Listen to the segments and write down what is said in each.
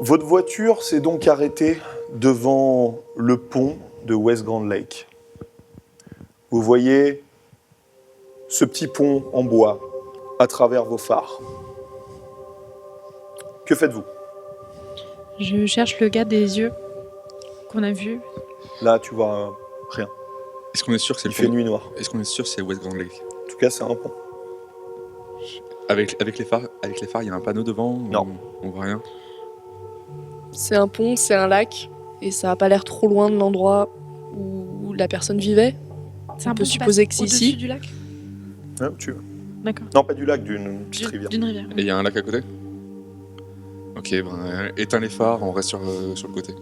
Votre voiture s'est donc arrêtée devant le pont de West Grand Lake. Vous voyez ce petit pont en bois à travers vos phares. Que faites-vous? Je cherche le gars des yeux qu'on a vu. Là, tu vois rien. Est-ce qu'on est sûr que c'est Il le fait pont nuit noire. Est-ce qu'on est sûr que c'est West Grand Lake? En tout cas, c'est un pont. Avec les phares, il y a un panneau devant? Non. On voit rien. C'est un pont, c'est un lac, et ça a pas l'air trop loin de l'endroit où la personne vivait. C'est On un peut pont qui supposer passe que c'est au-dessus ici. du lac. Hein, tu veux. D'accord. Non, pas du lac, d'une petite rivière. D'une rivière. Et il y a un lac à côté? Ok, ben, éteins les phares, on reste sur le côté.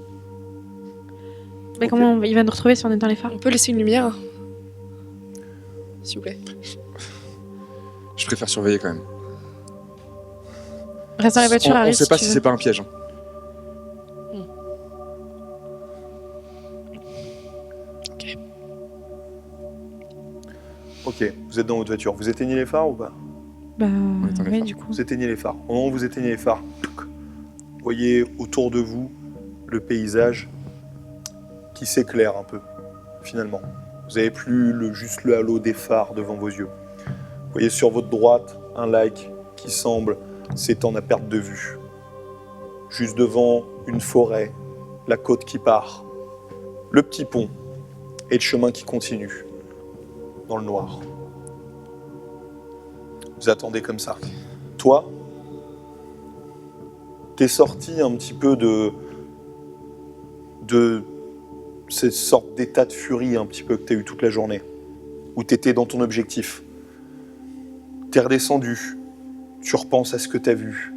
Mais Ok. comment il va nous retrouver si on éteint les phares? On peut laisser une lumière, s'il vous plaît. Je préfère surveiller quand même. Reste dans la voiture, On arrive. sait pas tu si veux. c'est pas un piège. Hein. Ok, vous êtes dans votre voiture. Vous éteignez les phares ou pas? Bah, éteint les ouais, phares. du coup. Vous éteignez les phares. Au moment où vous éteignez les phares, vous voyez autour de vous le paysage qui s'éclaire un peu, finalement. Vous n'avez plus juste le halo des phares devant vos yeux. Vous voyez sur votre droite un lac qui semble s'étendre à perte de vue. Juste devant, une forêt, la côte qui part, le petit pont et le chemin qui continue dans le noir. Vous attendez comme ça. Toi, t'es sorti un petit peu de cette sorte d'état de furie un petit peu que t'as eu toute la journée, où t'étais dans ton objectif. T'es redescendu, tu repenses à ce que t'as vu,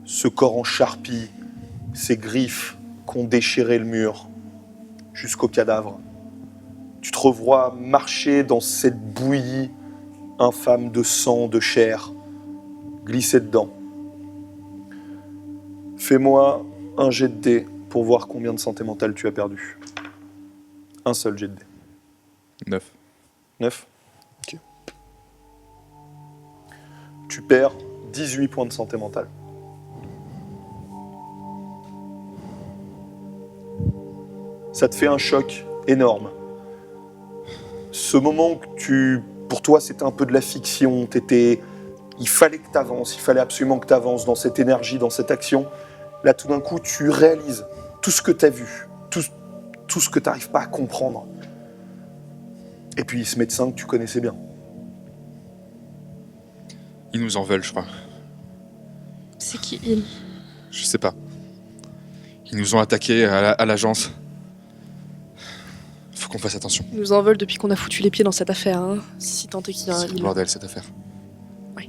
ce corps en charpie, ces griffes qu'ont déchiré le mur jusqu'au cadavre. Tu te revois marcher dans cette bouillie infâme de sang, de chair, glisser dedans. Fais-moi un jet de dés pour voir combien de santé mentale tu as perdu. Un seul jet de dés. 9. 9. Ok. Tu perds 18 points de santé mentale. Ça te fait un choc énorme. Ce moment que pour toi, c'était un peu de la fiction. Il fallait que tu avances, il fallait absolument que tu avances dans cette énergie, dans cette action. Là, tout d'un coup, tu réalises tout ce que tu as vu, tout ce que tu n'arrives pas à comprendre. Et puis, ce médecin que tu connaissais bien. Ils nous en veulent, je crois. C'est qui il? Je sais pas. Ils nous ont attaqués à l'agence. Faut qu'on fasse attention. Ils nous en veulent depuis qu'on a foutu les pieds dans cette affaire, hein. Si tant est qu'il y a un C'est le île. bordel cette affaire. Oui.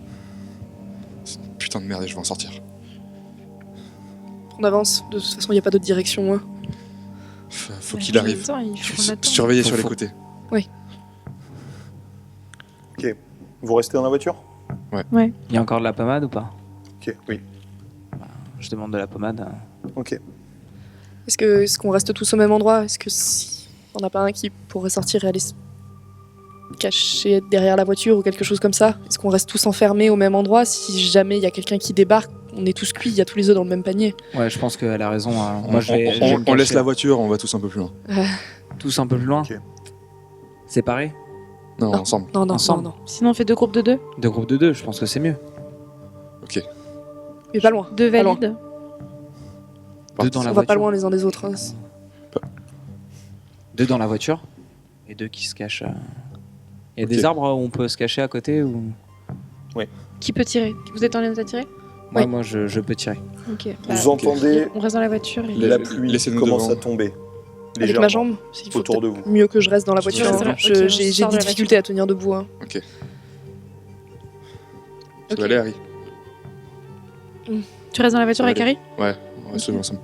C'est une putain de merde et je vais en sortir. On avance, de toute façon, il n'y a pas d'autre direction. Hein. Faut Bah, qu'il en même arrive. temps, il faut qu'on attende. Surveiller sur les côtés. Ok. Vous restez dans la voiture? Ouais. Il y a encore de la pommade ou pas? Ok, oui. Je demande de la pommade. Ok. Est-ce qu'on reste tous au même endroit? Est-ce que si on n'a pas un qui pourrait sortir et aller se cacher derrière la voiture ou quelque chose comme ça? Est-ce qu'on reste tous enfermés au même endroit? Si jamais il y a quelqu'un qui débarque, on est tous cuits, il y a tous les œufs dans le même panier. Ouais, je pense qu'elle a raison. Moi, On, je vais on- me on laisse cacher. la voiture, on va tous un peu plus loin. Tous un peu plus loin. Ok. Séparés. Non, Non. ensemble. Non, non, Ensemble. non, non. Sinon, on fait 2 groupes de 2. 2 groupes de 2, je pense que c'est mieux. Ok. Mais pas loin. 2 Pas loin. valides. Deux dans la On va pas voiture. loin les uns des autres. Hein. 2 dans la voiture et 2 qui se cachent. Il y a des Ok. arbres où on peut se cacher à côté ou... Qui peut tirer? Vous êtes en train de tirer? Moi, Oui. moi je peux tirer. Ok. Vous entendez On reste dans la voiture. Et... la pluie Laissez-nous commence devant. à tomber. Avec légèrement, ma jambe, il faut autour de peut-être vous. mieux que je reste dans la Je voiture. reste hein. là. Je- Ok, on J'ai sort des de la difficultés à tenir debout. Hein. Ok. Ok. Ça va aller, Harry? Tu restes dans la voiture avec Harry? Ouais, on reste ensemble.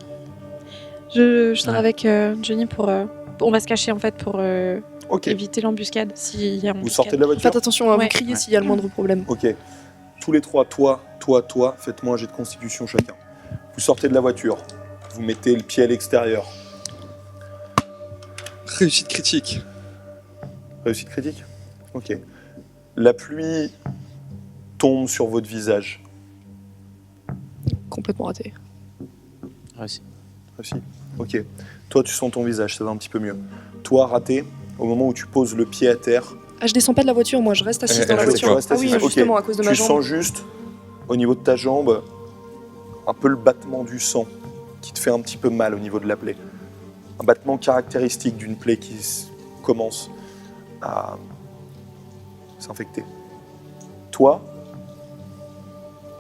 Je sors Ouais. avec Johnny pour... on va se cacher en fait pour Ok. éviter l'embuscade s'il y a Vous embuscade. sortez de la voiture? Faites attention à Ouais. vous crier s'il y a le moindre problème. Ok. Tous les trois, toi, faites-moi un jet de constitution chacun. Vous sortez de la voiture. Vous mettez le pied à l'extérieur. Réussite critique. Réussite critique? Ok. La pluie tombe sur votre visage. Complètement raté. Réussi. Réussi. Ok. Toi, tu sens ton visage, ça va un petit peu mieux. Toi, raté, au moment où tu poses le pied à terre, Ah, je descends pas de la voiture, moi, je reste assise dans la elle voiture. reste Ah oui, assise. Ok. justement, à cause de ma tu jambe. sens juste, au niveau de ta jambe, un peu le battement du sang qui te fait un petit peu mal au niveau de la plaie. Un battement caractéristique d'une plaie qui commence à s'infecter. Toi,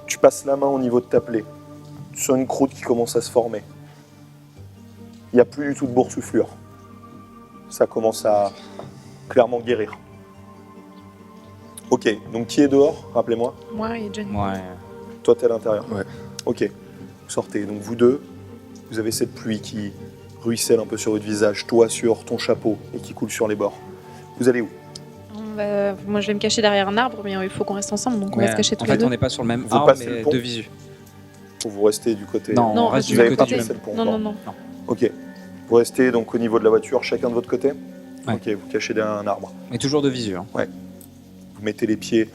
tu passes la main au niveau de ta plaie. Tu sens une croûte qui commence à se former. Il n'y a plus du tout de boursouflure. Ça commence à clairement guérir. Ok, donc qui est dehors, rappelez-moi. Moi et Johnny. Ouais. Toi, t'es à l'intérieur. Ouais. Ok, vous sortez. Donc vous deux, vous avez cette pluie qui ruisselle un peu sur votre visage, toi sur ton chapeau et qui coule sur les bords. Vous allez où? Moi, je vais me cacher derrière un arbre, mais il faut qu'on reste ensemble, donc on va Ouais, se cacher tous en les fait, deux. on n'est pas sur le même Vous arbre, passez le mais pont de visu. Ou vous restez du côté... Non, Non, on reste du Vous du n'avez côté pas du passé le pont Non, encore. non, non. Ok. Vous restez donc au niveau de la voiture, chacun de votre côté. Ouais. Ok, vous cachez derrière un arbre. Mais toujours de visu. Hein. Vous mettez les pieds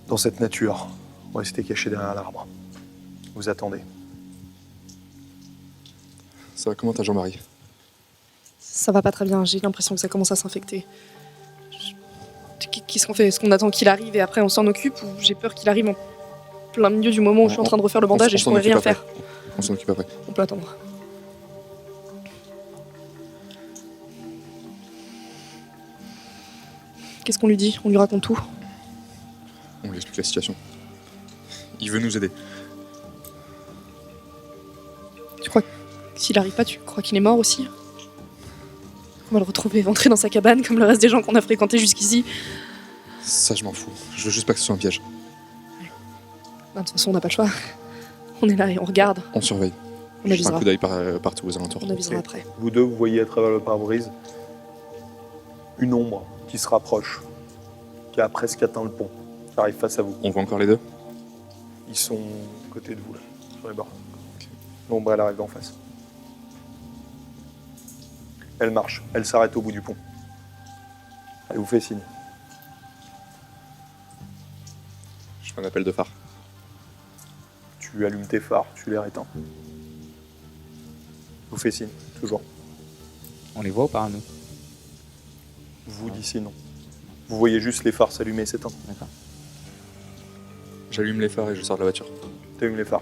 dans cette nature. Vous restez caché derrière l'arbre. Vous attendez. Ça va comment ta Jean-Marie? Ça va pas très bien, j'ai l'impression que ça commence à s'infecter. Qu'est-ce qu'on fait? Est-ce qu'on attend qu'il arrive et après on s'en occupe, ou j'ai peur qu'il arrive en plein milieu du moment où je suis en train de refaire le bandage et je s'en pourrais occupe rien après. faire? On s'en occupe après. On peut attendre. Qu'est-ce qu'on lui dit? On lui raconte tout? On lui explique la situation. Il veut nous aider. Tu crois que s'il arrive pas, tu crois qu'il est mort aussi? On va le retrouver éventré dans sa cabane comme le reste des gens qu'on a fréquentés jusqu'ici. Ça, je m'en fous. Je veux juste pas que ce soit un piège. Bah, de toute façon, on n'a pas le choix. On est là et on regarde. On surveille. On Juste un avisera. coup d'œil partout aux alentours. On avisera Ok. après. Vous deux, vous voyez à travers le pare-brise une ombre qui se rapproche, qui a presque atteint le pont, qui arrive face à vous. On voit encore les deux? Ils sont à côté de vous, là, sur les bords. L'ombre, elle arrive en face. Elle marche, elle s'arrête au bout du pont. Elle vous fait signe. Je fais un appel de phare. Tu allumes tes phares, tu les éteins. Vous fait signe, toujours. On les voit ou pas, nous? Vous d'ici, non. Vous voyez juste les phares s'allumer et s'éteindre. D'accord. J'allume les phares et je sors de la voiture. Tu allumes les phares.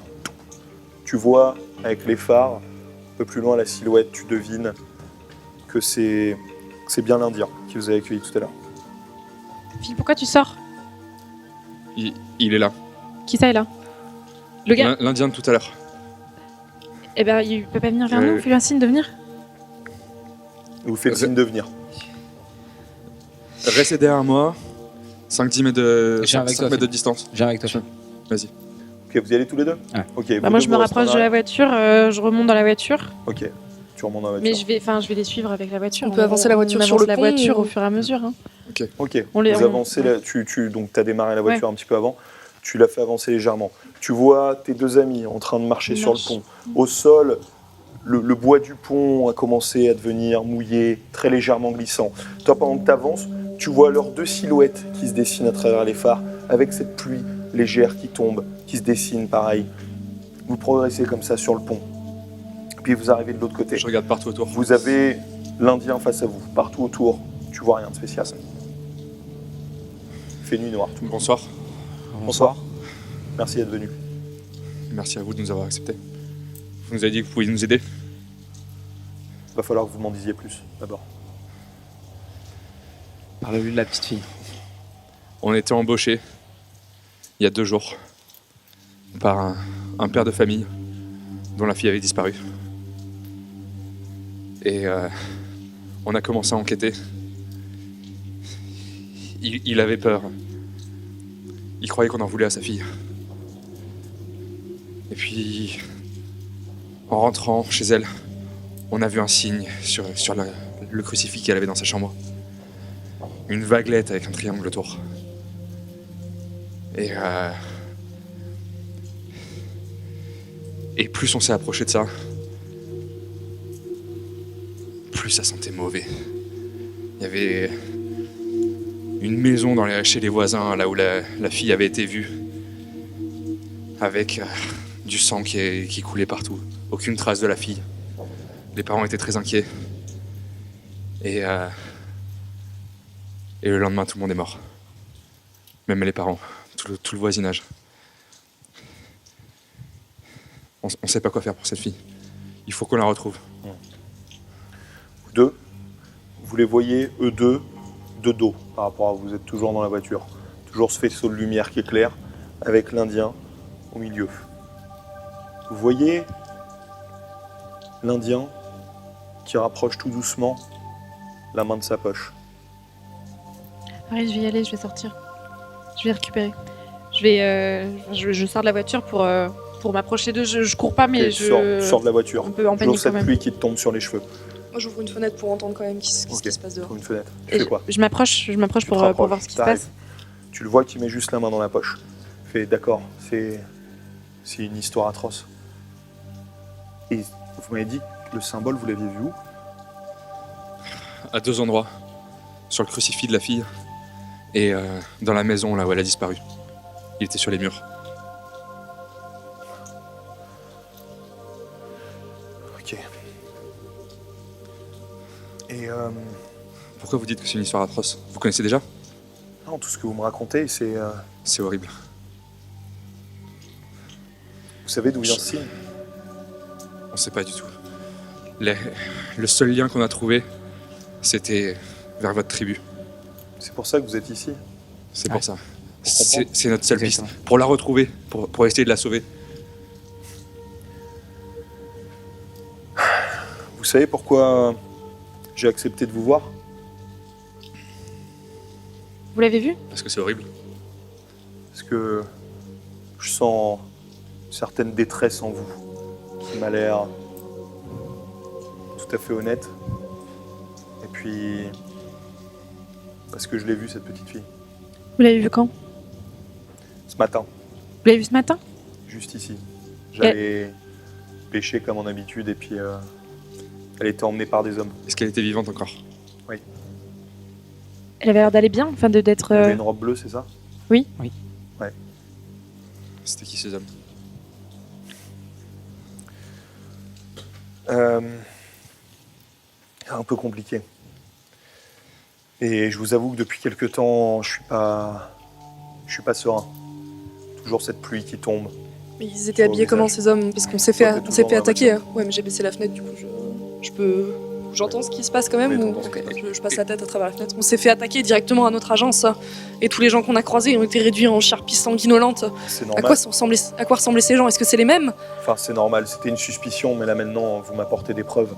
Tu vois, avec les phares, un peu plus loin, la silhouette, tu devines que c'est bien l'Indien qui vous a accueilli tout à l'heure. Phil, pourquoi tu sors? Il est là. Qui ça est là? Le gars? L'Indien de tout à l'heure. Eh ben, il peut pas venir vers Ouais. nous? Fais-lui un signe de venir. Vous faites signe de venir. Restez derrière moi. 5-10 mètres de, J'ai avec 5 toi, mètres de Phil. distance. Viens avec toi. Phil. Vas-y. Ok, vous y allez tous les deux? Ouais. Ok. Bah, vous moi, deux, je me vous restez en rapproche de la arrière. voiture, je remonte dans la voiture. Ok. Tu remontes dans la Mais voiture. je vais les suivre avec la voiture. On peut avancer la voiture sur avance le la pont voiture ou- au fur et à mesure. Hein. Ok. On les- Vous on- avancez, là, donc tu as démarré la voiture un petit peu avant. Tu l'as fait avancer légèrement. Tu vois tes deux amis en train de marcher Ils sur marchent. le pont. Au sol, le bois du pont a commencé à devenir mouillé, très légèrement glissant. Toi, pendant que tu avances, tu vois leurs deux silhouettes qui se dessinent à travers les phares, avec cette pluie légère qui tombe, qui se dessine pareil. Vous progressez comme ça sur le pont. Puis vous arrivez de l'autre côté. Je regarde partout autour. Vous avez l'Indien face à vous. Partout autour, tu vois rien de spécial. Il fait nuit noire. Bonsoir. Bonsoir. Merci d'être venu. Merci à vous de nous avoir acceptés. Vous nous avez dit que vous pouviez nous aider. Va falloir que vous m'en disiez plus, d'abord. Parle-lui de la petite fille. On était embauchés il y a 2 jours par un père de famille dont la fille avait disparu. Et on a commencé à enquêter. Il avait peur. Il croyait qu'on en voulait à sa fille. Et puis, en rentrant chez elle, on a vu un signe sur le crucifix qu'elle avait dans sa chambre. Une vaguelette avec un triangle autour. Et plus on s'est approché de ça, plus ça sentait mauvais. Il y avait une maison chez les voisins, là où la fille avait été vue, avec Du sang qui coulait partout. Aucune trace de la fille. Les parents étaient très inquiets. Et le lendemain, tout le monde est mort. Même les parents, tout le voisinage. On ne sait pas quoi faire pour cette fille. Il faut qu'on la retrouve. Vous deux, vous les voyez, eux deux, de dos par rapport à vous. Vous êtes toujours dans la voiture. Toujours ce faisceau de lumière qui éclaire, avec l'Indien au milieu. Vous voyez l'Indien qui rapproche tout doucement la main de sa poche. Pareil, je vais y aller, je vais sortir. Je vais récupérer. Je sors de la voiture pour m'approcher d'eux. Je cours pas, mais Et sors de la voiture. Un peu en Toujours panique cette quand même. pluie qui te tombe sur les cheveux. Moi, j'ouvre une fenêtre pour entendre quand même ce Ok. qui se passe dehors. Trouve une fenêtre. Tu Et fais quoi? je m'approche Tu te pour rapproches, voir ce qui se t'arrêtes. passe. Tu le vois qui met juste la main dans la poche. Fait d'accord, c'est une histoire atroce. Et vous m'avez dit que le symbole, vous l'aviez vu où? À 2 endroits. Sur le crucifix de la fille et dans la maison là où elle a disparu. Il était sur les murs. Ok. Et Pourquoi vous dites que c'est une histoire atroce? Vous connaissez déjà? non, tout ce que vous me racontez, c'est... C'est horrible. vous savez d'où vient ce signe? On sait pas du tout. Le seul lien qu'on a trouvé, c'était vers votre tribu. C'est pour ça que vous êtes ici? C'est Ouais. pour ça. comprendre. C'est notre seule piste. Exactement. Pour la retrouver, pour essayer de la sauver. Vous savez pourquoi j'ai accepté de vous voir? Vous l'avez vu? Parce que c'est horrible. Parce que je sens une certaine détresse en vous, qui m'a l'air tout à fait honnête. Et puis, parce que je l'ai vue, cette petite fille, Vous l'avez vu quand? ce matin, Vous l'avez vu ce matin? juste ici. J'allais pêcher comme en habitude, et puis elle était emmenée par des hommes. Est-ce qu'elle était vivante encore? Elle avait l'air d'aller bien, enfin d'être. Elle avait une robe bleue, c'est ça? C'était qui ces hommes? Un peu compliqué. Et je vous avoue que depuis quelque temps, je suis pas serein. Toujours cette pluie qui tombe. Mais ils étaient Sur le habillés comment visage. ces hommes? Parce qu'on s'est Toi, fait, t'es on s'est toujours fait dans la attaquer. voiture. Ouais, mais j'ai baissé la fenêtre, du coup je peux. J'entends ce qui se passe quand même Oui, ou... t'entends ce qui Ok, se passe. je passe la tête à travers la fenêtre. On s'est fait attaquer directement à notre agence et tous les gens qu'on a croisés ont été réduits en charpie sanguinolente. C'est À normal. quoi ressemblaient ces gens? Est-ce que c'est les mêmes? Enfin, c'est normal. C'était une suspicion, mais là maintenant, vous m'apportez des preuves.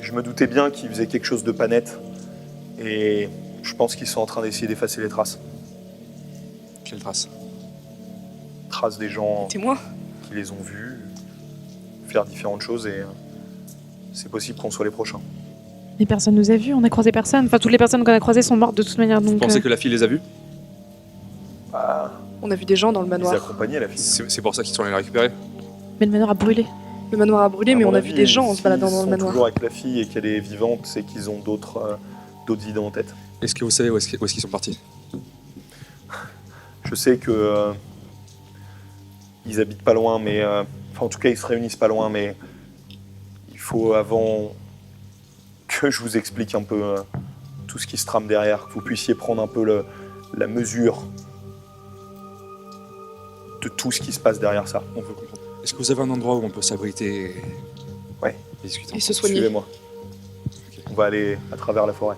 Je me doutais bien qu'ils faisaient quelque chose de pas net. Et je pense qu'ils sont en train d'essayer d'effacer les traces. Quelle trace? Traces des gens Témoins? qui les ont vus faire différentes choses, et c'est possible qu'on soit les prochains. Mais personne nous a vus, on a croisé personne. Enfin, toutes les personnes qu'on a croisées sont mortes de toute manière. Vous Donc, pensez que la fille les a vus? Bah, On a vu des gens dans le ils manoir. accompagnaient la fille. C'est pour ça qu'ils sont allés la récupérer? Mais le manoir a brûlé. Le manoir a brûlé, mais À on mon a vu avis, des gens en se s'ils baladant dans le sont manoir. toujours avec la fille et qu'elle est vivante, c'est qu'ils ont d'autres idées en tête. Est-ce que vous savez où est-ce qu'ils sont partis? Je sais que ils habitent pas loin, mais enfin, en tout cas ils se réunissent pas loin, mais il faut avant que je vous explique un peu tout ce qui se trame derrière, que vous puissiez prendre un peu la mesure de tout ce qui se passe derrière ça. On veut comprendre. Est-ce que vous avez un endroit où on peut s'abriter Ouais. et discuter? Et se soigner. Suivez-moi. On va aller à travers la forêt.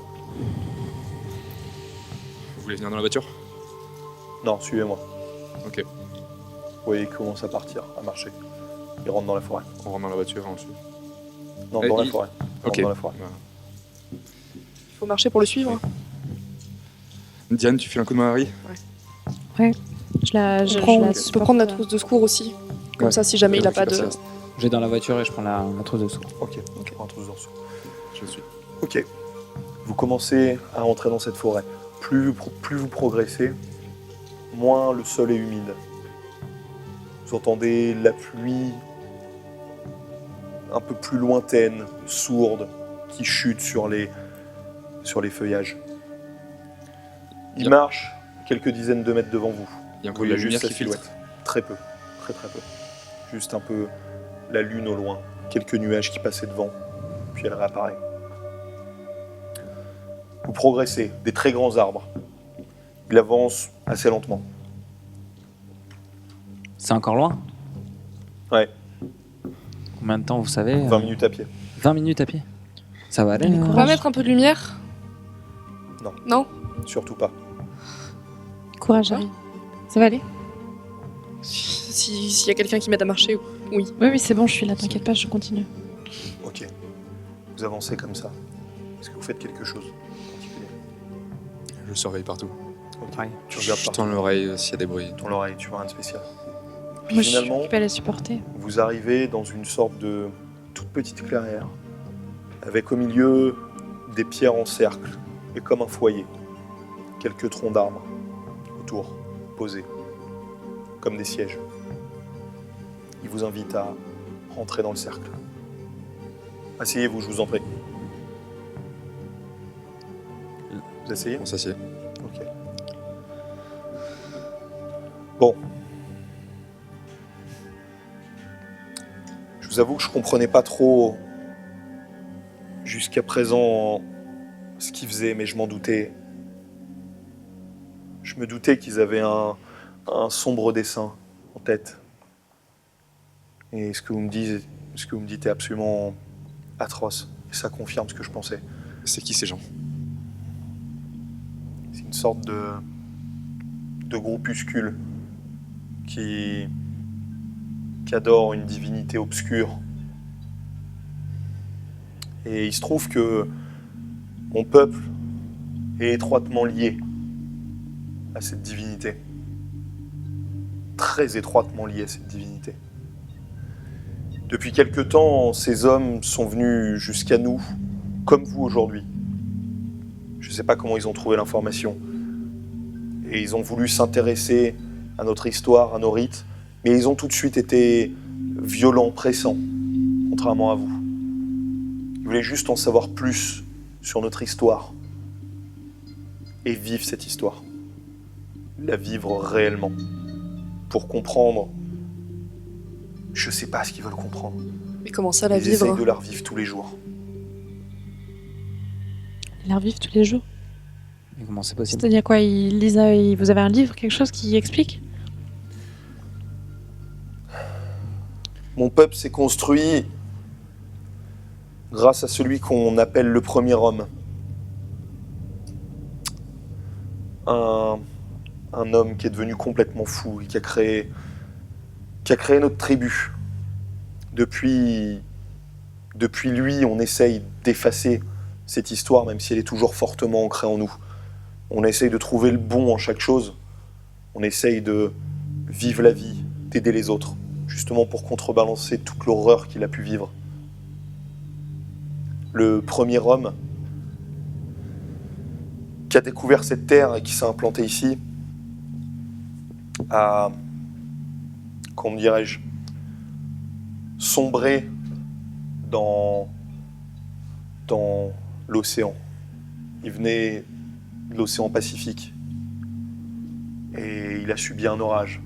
Vous voulez venir dans la voiture? Non, suivez-moi. Ok. Vous voyez, ils commencent à partir, à marcher. Ils rentrent dans la forêt. On rentre dans la voiture et on le suit. Non, Et dans la ils- forêt. Ils Ok. rentrent dans la forêt. Voilà. Il faut marcher pour le suivre. Diane, tu files un coup de main à Harry? Je On peut supporte, prendre la trousse de secours aussi. Comme Ouais. ça, si jamais il a Tu pas passes de. la- Je vais dans la voiture et je prends la trousse de secours. Ok, un truc dans ce- Je suis. Ok. Vous commencez à entrer dans cette forêt. Plus vous progressez, moins le sol est humide. Vous entendez la pluie un peu plus lointaine, sourde, qui chute sur les feuillages. Il Bien. marche quelques dizaines de mètres devant vous. Il y a Vous encore de la voyez lumière juste qui sa filtre. silhouette. Très peu, très très peu. juste un peu la lune au loin, quelques nuages qui passaient devant, puis elle réapparaît. Vous progressez, des très grands arbres. Il avance assez lentement. C'est encore loin? Ouais, Combien de temps, vous savez? 20 minutes à pied. 20 minutes à pied. Ça va aller? Allez, On va courage. mettre un peu de lumière? Non. Non? Surtout pas. Courage, Harry. Ça va aller? S'il y a quelqu'un qui m'aide à marcher, oui. Oui, c'est bon, je suis là, t'inquiète pas, je continue. Ok. Vous avancez comme ça. Est-ce que vous faites quelque chose en particulier? Je surveille partout. Ok. Ouais. Tu regardes Je par tends l'oreille s'il y a des bruits. ton oreille, tu vois rien de spécial. Puis Moi, je suis finalement, occupée à la supporter. vous arrivez dans une sorte de toute petite clairière, avec au milieu des pierres en cercle, et comme un foyer, quelques troncs d'arbres autour, posés, comme des sièges. Il vous invite à rentrer dans le cercle. Asseyez-vous, je vous en prie. Vous asseyez? On s'assied. Ok. Bon. Je vous avoue que je comprenais pas trop jusqu'à présent ce qu'ils faisaient, mais je m'en doutais. Je me doutais qu'ils avaient un sombre dessein en tête. Et ce que vous me dites est absolument atroce. Et ça confirme ce que je pensais. C'est qui ces gens? C'est une sorte de groupuscule qui adore une divinité obscure. Et il se trouve que mon peuple est étroitement lié à cette divinité. Très étroitement lié à cette divinité. Depuis quelque temps, ces hommes sont venus jusqu'à nous, comme vous aujourd'hui. Je ne sais pas comment ils ont trouvé l'information. Et ils ont voulu s'intéresser à notre histoire, à nos rites, mais ils ont tout de suite été violents, pressants, contrairement à vous. Ils voulaient juste en savoir plus sur notre histoire et vivre cette histoire. La vivre réellement. Pour comprendre, je sais pas ce qu'ils veulent comprendre. Mais comment ça, la Ils essayent vivre? de la revivre tous les jours. Ils la revivent tous les jours. Mais comment c'est possible? C'est-à-dire quoi, ils lisent, vous avez un livre, quelque chose qui explique? Mon peuple s'est construit grâce à celui qu'on appelle le premier homme. Un homme qui est devenu complètement fou et qui a créé notre tribu. Depuis lui, on essaye d'effacer cette histoire, même si elle est toujours fortement ancrée en nous. On essaye de trouver le bon en chaque chose. On essaye de vivre la vie, d'aider les autres, justement pour contrebalancer toute l'horreur qu'il a pu vivre. Le premier homme qui a découvert cette terre et qui s'est implanté ici a, comment dirais-je, sombré dans l'océan. Il venait de l'océan Pacifique et il a subi un orage.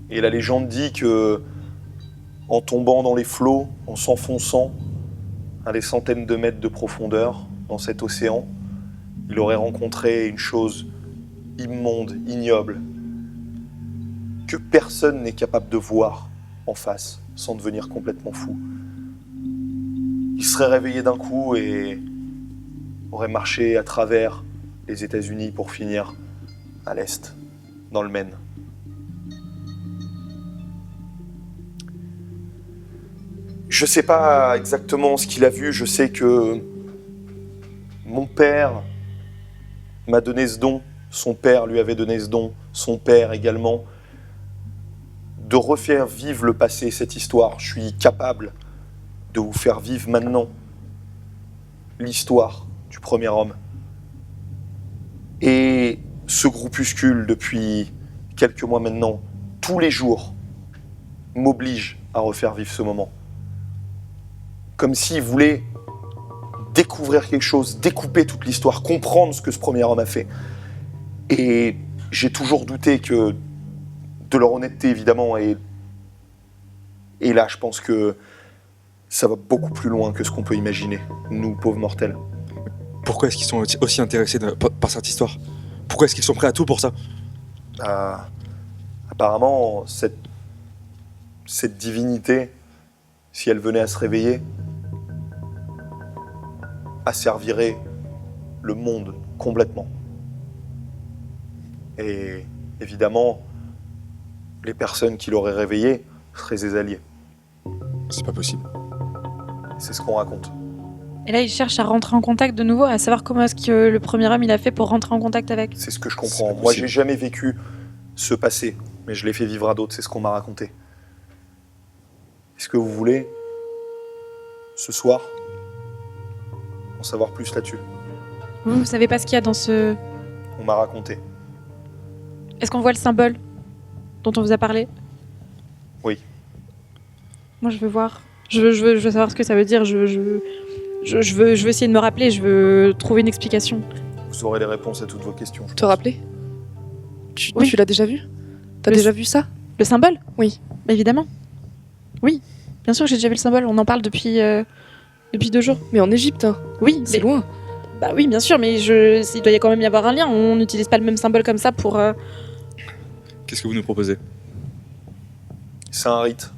Et la légende dit que, en tombant dans les flots, en s'enfonçant à des centaines de mètres de profondeur dans cet océan, il aurait rencontré une chose immonde, ignoble, que personne n'est capable de voir en face sans devenir complètement fou. Il serait réveillé d'un coup et aurait marché à travers les États-Unis pour finir à l'est, dans le Maine. Je sais pas exactement ce qu'il a vu, je sais que mon père m'a donné ce don, son père lui avait donné ce don, son père également, de refaire vivre le passé, cette histoire. Je suis capable de vous faire vivre maintenant l'histoire du premier homme. Et ce groupuscule, depuis quelques mois maintenant, tous les jours, m'oblige à refaire vivre ce moment. Comme s'il voulait découvrir quelque chose, découper toute l'histoire, comprendre ce que ce premier homme a fait. Et j'ai toujours douté que, de leur honnêteté évidemment, et Et là, je pense que ça va beaucoup plus loin que ce qu'on peut imaginer, nous, pauvres mortels. Pourquoi est-ce qu'ils sont aussi intéressés par cette histoire? Pourquoi est-ce qu'ils sont prêts à tout pour ça? Apparemment, cette divinité, si elle venait à se réveiller, asservirait le monde complètement. Et évidemment, les personnes qui l'auraient réveillée seraient ses alliés. C'est pas possible. C'est ce qu'on raconte. Et là, il cherche à rentrer en contact de nouveau, à savoir comment est-ce que le premier homme il a fait pour rentrer en contact avec. C'est ce que je C'est comprends. pas Moi, possible. j'ai jamais vécu ce passé, mais je l'ai fait vivre à d'autres, c'est ce qu'on m'a raconté. Est-ce que vous voulez, ce soir, en savoir plus là-dessus? Vous savez pas ce qu'il y a dans ce... On m'a raconté. Est-ce qu'on voit le symbole dont on vous a parlé? Oui. Moi, je veux voir. Je veux savoir ce que ça veut dire. Je veux essayer de me rappeler. Je veux trouver une explication. Vous aurez les réponses à toutes vos questions. je Te pense. rappeler tu Oui. l'as déjà vu? T'as Le- déjà vu ça? Le symbole? Oui. Bah, évidemment. Oui. Bien sûr que j'ai déjà vu le symbole. On en parle depuis 2 jours. Mais en Égypte, hein. Oui, C'est mais- loin. Bah oui, bien sûr, mais il doit y quand même y avoir un lien. On n'utilise pas le même symbole comme ça pour... Qu'est-ce que vous nous proposez? C'est un rite.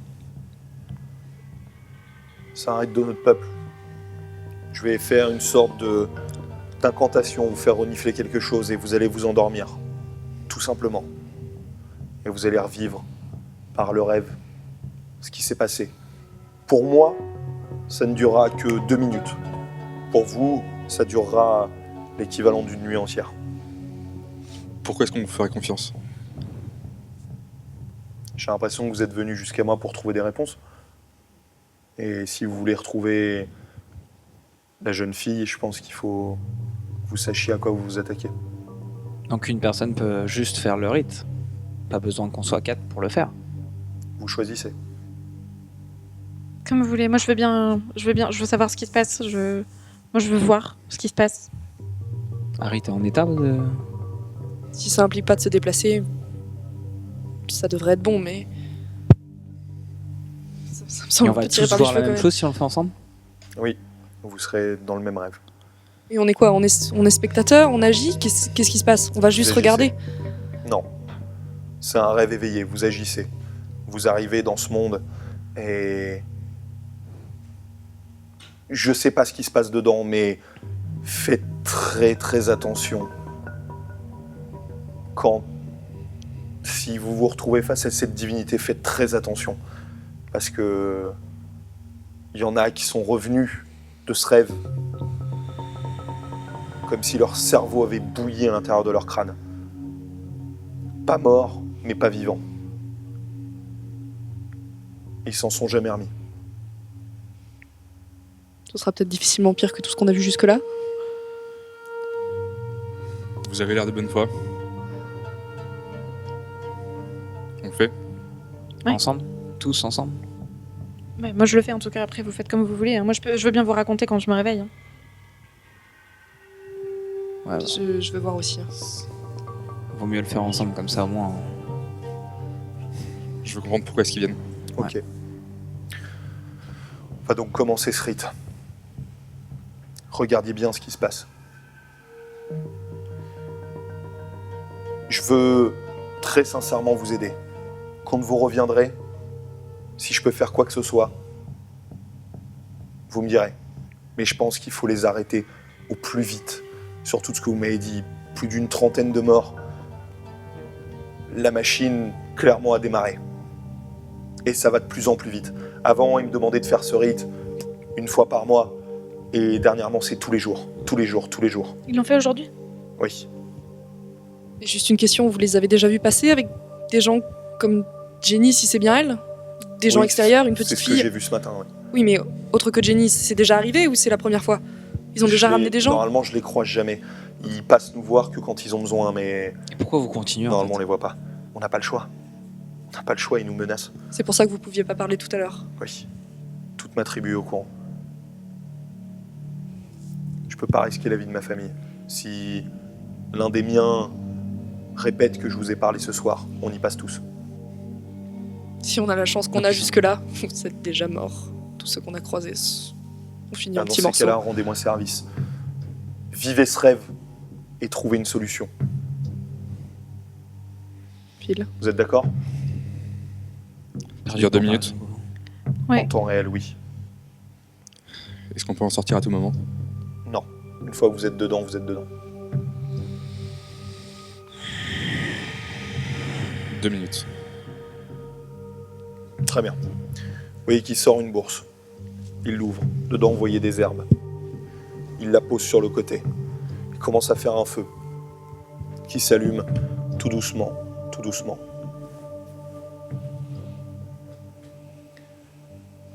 C'est un rite de notre peuple. Je vais faire une sorte d'incantation, vous faire renifler quelque chose et vous allez vous endormir. Tout simplement. Et vous allez revivre par le rêve ce qui s'est passé. Pour moi, ça ne durera que 2 minutes. Pour vous, ça durera l'équivalent d'une nuit entière. Pourquoi est-ce qu'on vous ferait confiance? J'ai l'impression que vous êtes venu jusqu'à moi pour trouver des réponses. Et si vous voulez retrouver la jeune fille, je pense qu'il faut que vous sachiez à quoi vous vous attaquez. Donc une personne peut juste faire le rite. Pas besoin qu'on soit 4 pour le faire. Vous choisissez. Comme vous voulez. Moi, je veux savoir ce qui se passe. Moi, je veux voir ce qui se passe. Harry, t'es en état de... Si ça implique pas de se déplacer, ça devrait être bon, mais. Ça me Et semble on un peu va tiré tous par les voir cheveux la quand même même. chose si on le fait ensemble? Oui, vous serez dans le même rêve. Et on est quoi? On est spectateur? On agit? Qu'est-ce qui se passe? On va juste Vous agissez. regarder? Non. C'est un rêve éveillé, vous agissez. Vous arrivez dans ce monde et... Je sais pas ce qui se passe dedans, mais faites très très attention. Si vous vous retrouvez face à cette divinité, faites très attention. Parce que... Il y en a qui sont revenus de ce rêve. Comme si leur cerveau avait bouilli à l'intérieur de leur crâne. Pas morts, mais pas vivants. Ils s'en sont jamais remis. Ce sera peut-être difficilement pire que tout ce qu'on a vu jusque-là. Vous avez l'air de bonne foi. On le fait? Ouais. Ensemble? Tous ensemble? Ouais, moi, je le fais en tout cas. Après, vous faites comme vous voulez. Hein. Moi, je veux bien vous raconter quand je me réveille. Hein. Ouais, Je veux voir aussi. Hein. vaut mieux le faire ensemble comme ça au moins. Je veux comprendre pourquoi est-ce qu'ils viennent. Ok. On va donc commencer ce rite. Regardez bien ce qui se passe. Je veux très sincèrement vous aider. Quand vous reviendrez, si je peux faire quoi que ce soit, vous me direz. Mais je pense qu'il faut les arrêter au plus vite. Surtout ce que vous m'avez dit, plus d'une 30aine de morts. La machine, clairement, a démarré. Et ça va de plus en plus vite. Avant, ils me demandaient de faire ce rite une fois par mois. Et dernièrement, c'est tous les jours. Tous les jours, tous les jours. Ils l'ont fait aujourd'hui? Oui. Et juste une question, vous les avez déjà vus passer avec des gens comme Jenny, si c'est bien elle? Des gens Oui, extérieurs, une C'est petite ce que j'ai fille? vu ce matin, oui. Oui, mais autre que Jenny, c'est déjà arrivé ou c'est la première fois? Ils ont déjà ramené des gens? Normalement, je les croise jamais. Ils passent nous voir que quand ils ont besoin, mais Et pourquoi vous continuez en normalement, on fait les voit pas. On n'a pas le choix. On n'a pas le choix, ils nous menacent. C'est pour ça que vous pouviez pas parler tout à l'heure. Oui. Toute ma tribu est au courant. Je peux pas risquer la vie de ma famille. Si l'un des miens répète que je vous ai parlé ce soir, on y passe tous. Si on a la chance qu'on a jusque-là, vous êtes déjà morts. Tous ceux qu'on a croisés ont fini un Dans petit ces morceau. cas-là, rendez-moi service. Vivez ce rêve et trouvez une solution. Pile. Vous êtes d'accord? Ça dure 2 minutes. Ouais. En temps réel, oui. Est-ce qu'on peut en sortir à tout moment? Non. Une fois que vous êtes dedans, vous êtes dedans. 2 minutes. Très bien. Vous voyez qu'il sort une bourse. Il l'ouvre. Dedans, vous voyez des herbes. Il la pose sur le côté. Il commence à faire un feu qui s'allume tout doucement, tout doucement.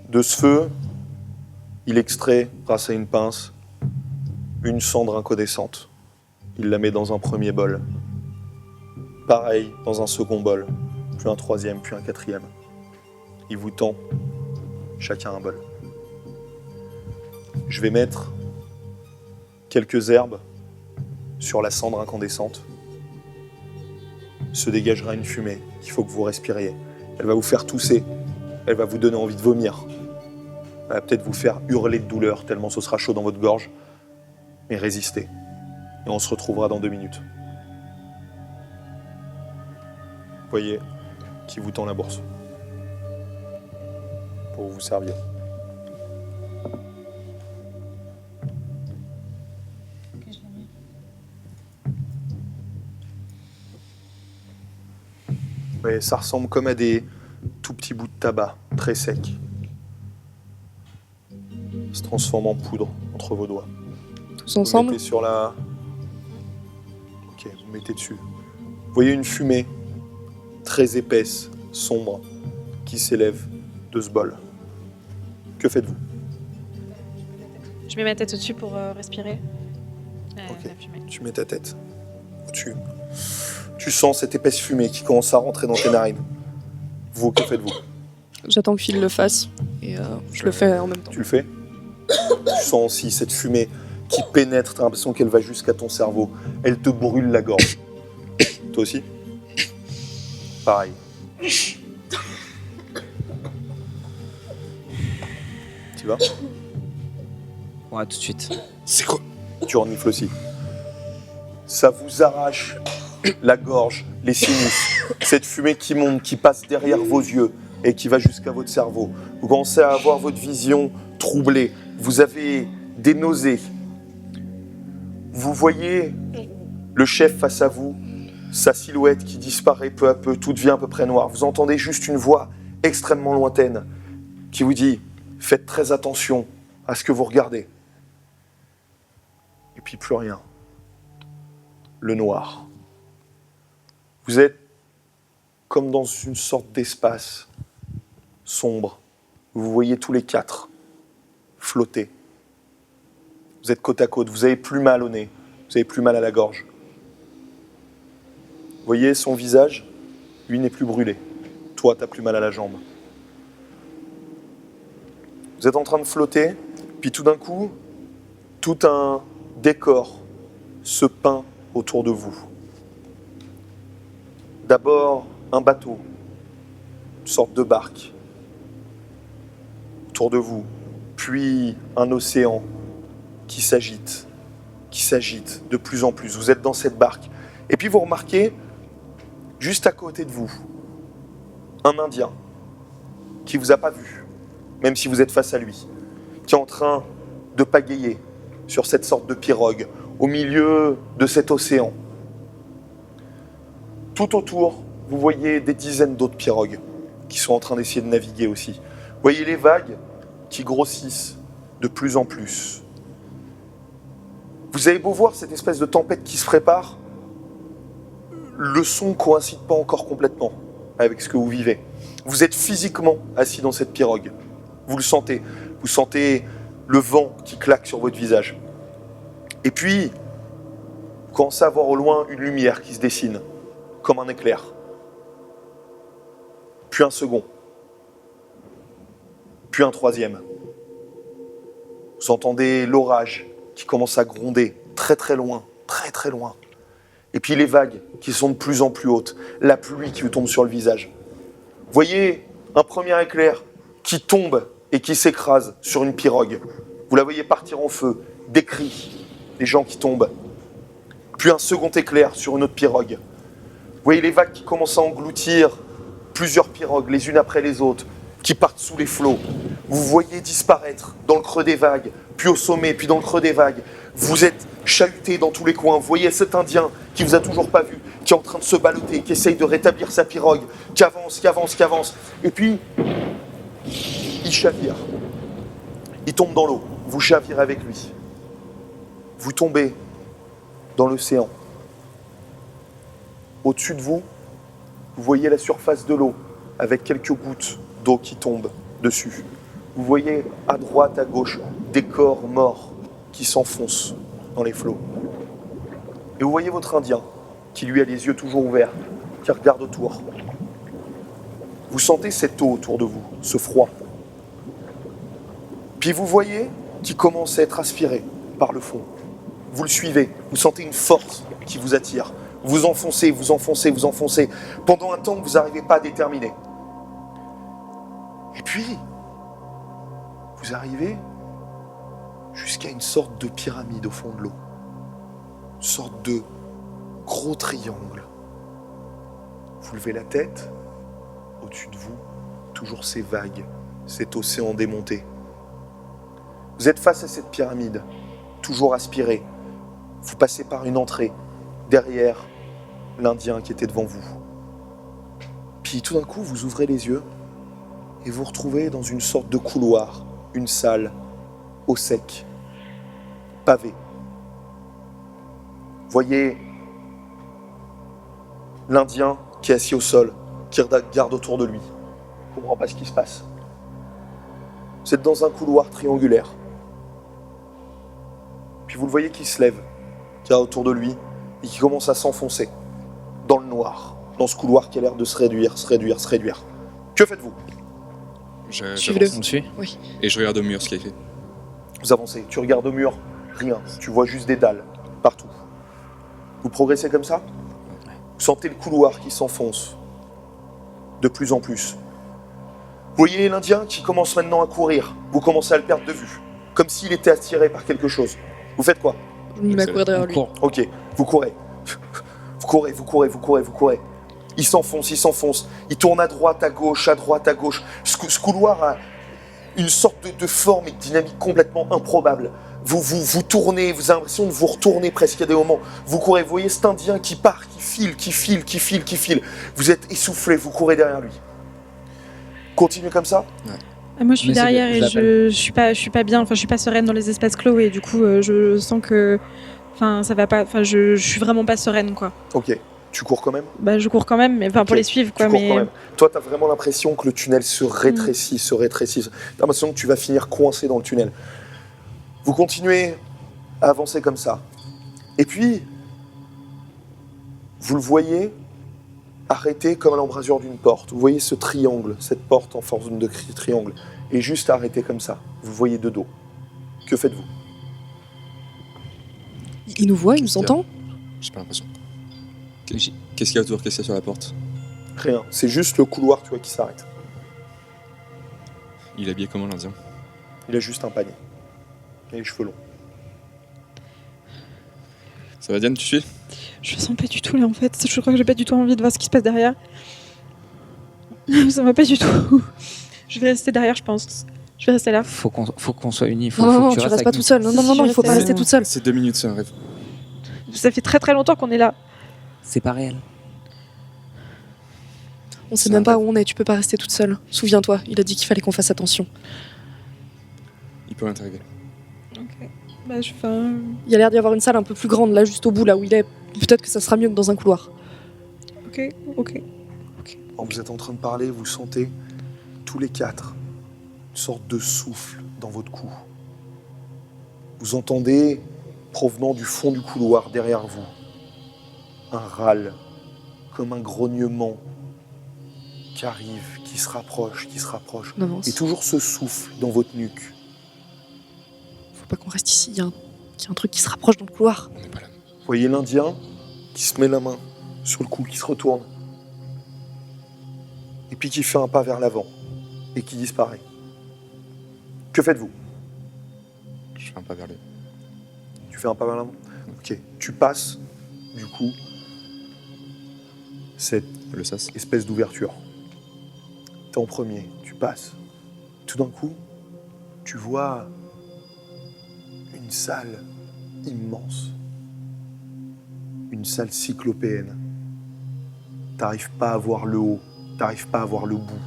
De ce feu, il extrait, grâce à une pince, une cendre incandescente. Il la met dans un premier bol. Pareil, dans un second bol, puis un troisième, puis un quatrième. Il vous tend chacun un bol. Je vais mettre quelques herbes sur la cendre incandescente. Se dégagera une fumée qu'il faut que vous respiriez. Elle va vous faire tousser, elle va vous donner envie de vomir. Elle va peut-être vous faire hurler de douleur tellement ce sera chaud dans votre gorge. Mais résistez. Et on se retrouvera dans 2 minutes. Vous voyez qui vous tend la bourse pour vous servir. Ouais, ça ressemble comme à des tout petits bouts de tabac, très secs. Se transforme en poudre entre vos doigts. Tous Vous ensemble. mettez sur la... Ok, vous mettez dessus. Vous voyez une fumée très épaisse, sombre, qui s'élève de ce bol. Que faites-vous? Je mets ma tête au-dessus pour respirer. Ok. La fumée. Tu mets ta tête au-dessus. Tu sens cette épaisse fumée qui commence à rentrer dans tes narines. Vous, que faites-vous? J'attends que Phil le fasse et je le fais en même temps. Tu le fais? Tu sens aussi cette fumée qui pénètre, t'as l'impression qu'elle va jusqu'à ton cerveau. Elle te brûle la gorge. Toi aussi? Pareil. Tu vas? Ouais, tout de suite. C'est quoi? Tu renifles aussi. Ça vous arrache la gorge, les sinus. Cette fumée qui monte, qui passe derrière vos yeux et qui va jusqu'à votre cerveau. Vous commencez à avoir votre vision troublée. Vous avez des nausées. Vous voyez le chef face à vous, sa silhouette qui disparaît peu à peu, tout devient à peu près noir. Vous entendez juste une voix extrêmement lointaine qui vous dit « Faites très attention à ce que vous regardez ». Et puis plus rien. Le noir. Vous êtes comme dans une sorte d'espace sombre. Vous voyez tous les 4 flotter. Vous êtes côte à côte, vous avez plus mal au nez, vous avez plus mal à la gorge. Vous voyez son visage, lui n'est plus brûlé. Toi, t'as plus mal à la jambe. Vous êtes en train de flotter, puis tout d'un coup, tout un décor se peint autour de vous. D'abord, un bateau, une sorte de barque autour de vous, puis un océan qui s'agite de plus en plus. Vous êtes dans cette barque. Et puis vous remarquez, juste à côté de vous, un Indien qui ne vous a pas vu, même si vous êtes face à lui, qui est en train de pagayer sur cette sorte de pirogue au milieu de cet océan. Tout autour, vous voyez des dizaines d'autres pirogues qui sont en train d'essayer de naviguer aussi. Vous voyez les vagues qui grossissent de plus en plus. Vous avez beau voir cette espèce de tempête qui se prépare, le son ne coïncide pas encore complètement avec ce que vous vivez. Vous êtes physiquement assis dans cette pirogue. Vous le sentez. Vous sentez le vent qui claque sur votre visage. Et puis, vous commencez à voir au loin une lumière qui se dessine, comme un éclair. Puis un second. Puis un troisième. Vous entendez l'orage qui commence à gronder très très loin, très très loin. Et puis les vagues qui sont de plus en plus hautes, la pluie qui vous tombe sur le visage. Vous voyez un premier éclair qui tombe et qui s'écrase sur une pirogue. Vous la voyez partir en feu, des cris, des gens qui tombent. Puis un second éclair sur une autre pirogue. Vous voyez les vagues qui commencent à engloutir plusieurs pirogues, les unes après les autres, qui partent sous les flots. Vous voyez disparaître dans le creux des vagues, puis au sommet, puis dans le creux des vagues. Vous êtes chahuté dans tous les coins. Vous voyez cet Indien qui vous a toujours pas vu, qui est en train de se balloter, qui essaye de rétablir sa pirogue, qui avance, qui avance, qui avance. Et puis, il chavire. Il tombe dans l'eau. Vous chavirez avec lui. Vous tombez dans l'océan. Au-dessus de vous, vous voyez la surface de l'eau avec quelques gouttes d'eau qui tombent dessus. Vous voyez à droite, à gauche, des corps morts qui s'enfoncent dans les flots. Et vous voyez votre Indien qui lui a les yeux toujours ouverts, qui regarde autour. Vous sentez cette eau autour de vous, ce froid. Puis vous voyez qu'il commence à être aspiré par le fond. Vous le suivez, vous sentez une force qui vous attire. Vous enfoncez, vous enfoncez, vous enfoncez, pendant un temps que vous n'arrivez pas à déterminer. Et puis, vous arrivez jusqu'à une sorte de pyramide au fond de l'eau. Une sorte de gros triangle. Vous levez la tête, au-dessus de vous, toujours ces vagues, cet océan démonté. Vous êtes face à cette pyramide, toujours aspiré. Vous passez par une entrée, derrière l'Indien qui était devant vous. Puis tout d'un coup, vous ouvrez les yeux et vous retrouvez dans une sorte de couloir, une salle, au sec, pavée. Voyez l'Indien qui est assis au sol, qui regarde autour de lui. Il ne comprend pas ce qui se passe. Vous êtes dans un couloir triangulaire. Puis vous le voyez qui se lève, qui a autour de lui, et qui commence à s'enfoncer dans le noir, dans ce couloir qui a l'air de se réduire. Que faites-vous ? Suivez-le. J'avance On le suit. Oui. et je regarde au mur ce qu'il a fait. Vous avancez, tu regardes au mur, rien. Tu vois juste des dalles, partout. Vous progressez comme ça ? Vous sentez le couloir qui s'enfonce, de plus en plus. Vous voyez l'Indien qui commence maintenant à courir. Vous commencez à le perdre de vue, comme s'il était attiré par quelque chose. Vous faites quoi ? Je me mets à courir derrière On lui. court. Ok, vous courez. Vous courez. Il s'enfonce. Il tourne à droite, à gauche. Ce couloir a une sorte de forme et de dynamique complètement improbable. Vous tournez, vous avez l'impression de vous retourner presque à des moments. Vous courez, vous voyez cet Indien qui part, qui file. Vous êtes essoufflé, vous courez derrière lui. Continuez comme ça ? Ah, moi, je suis Mais c'est derrière bien, et je je suis pas bien. Enfin, je suis pas sereine dans les espaces clos et du coup, je sens que, enfin, ça va pas. Enfin, je suis vraiment pas sereine, quoi. Ok, tu cours quand même ? Bah, je cours quand même, mais enfin, pour Ok, les suivre, quoi. Tu cours Mais quand même. Toi, t'as vraiment l'impression que le tunnel se rétrécit. T'as l'impression que tu vas finir coincé dans le tunnel. Vous continuez à avancer comme ça. Et puis, vous le voyez arrêté comme à l'embrasure d'une porte. Vous voyez ce triangle, cette porte en forme de triangle, et juste arrêté comme ça. Vous le voyez de dos. Que faites-vous ? Il nous voit, il nous entend. J'ai pas l'impression. Qu'est-ce qu'il y a autour ? Qu'est-ce qu'il y a sur la porte ? Rien. C'est juste le couloir, tu vois, qui s'arrête. Il est habillé comment, l'Indien ? Il a juste un panier. Il a les cheveux longs. Ça va, Diane, tu suis ? je sens pas du tout là, en fait. Je crois que j'ai pas du tout envie de voir ce qui se passe derrière. Ça va pas du tout. Je vais rester derrière, je pense. Je vais rester là. Faut qu'on soit unis. Non, que tu restes restes avec pas nous. toute seule. Non, il faut pas reste rester toute seule. C'est 2 minutes, c'est un rêve. Ça fait très très longtemps qu'on est là. C'est pas réel. On sait C'est même un pas rêve. où on est, tu peux pas rester toute seule. Souviens-toi, il a dit qu'il fallait qu'on fasse attention. Il peut l'interroger. Ok. Bah, enfin, Il y a l'air d'y avoir une salle un peu plus grande, là, juste au bout, là où il est. Peut-être que ça sera mieux que dans un couloir. ok. Quand vous êtes en train de parler, vous sentez tous les quatre une sorte de souffle dans votre cou. Vous entendez, provenant du fond du couloir derrière vous, un râle, comme un grognement qui arrive, qui se rapproche. On avance. Et toujours ce souffle dans votre nuque. Faut pas qu'on reste ici, il y a un truc qui se rapproche dans le couloir. On n'est pas là. Vous voyez l'Indien qui se met la main sur le cou, qui se retourne. Et puis qui fait un pas vers l'avant. et qui disparaît. Que faites-vous? Je fais un pas vers lui. Tu fais un pas vers l'avant? Ok. Tu passes, du coup, cette Le sas. espèce d'ouverture. T'es en premier, tu passes. Tout d'un coup, tu vois une salle immense. Une salle cyclopéenne. T'arrives pas à voir le haut, t'arrives pas à voir le bout.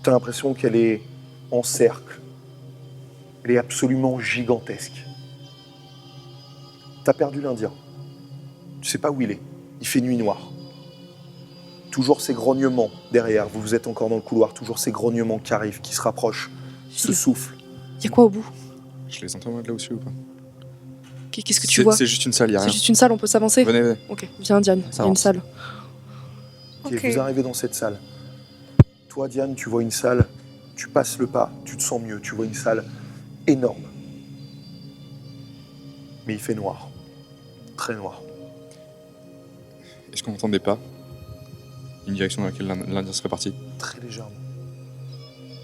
T'as l'impression qu'elle est en cercle. Elle est absolument gigantesque. T'as perdu l'Indien. Tu sais pas où il est. Il fait nuit noire. Toujours ces grognements derrière. Vous êtes encore dans le couloir. Toujours ces grognements qui arrivent, qui se rapprochent, se soufflent. Y a quoi au bout? Je les entends moi de là aussi ou pas? Qu'est-ce que tu vois? C'est juste une salle, y a C'est rien. juste une salle, on peut s'avancer? Venez, venez. Ok, viens Diane, il y a une avance. salle. Ok, Ok. vous arrivez dans cette salle. Toi, Diane, tu vois une salle. Tu passes le pas. Tu te sens mieux. Tu vois une salle énorme. Mais il fait noir. Très noir. Est-ce qu'on entend des pas? Une direction dans laquelle l'Indien serait parti? Très légèrement.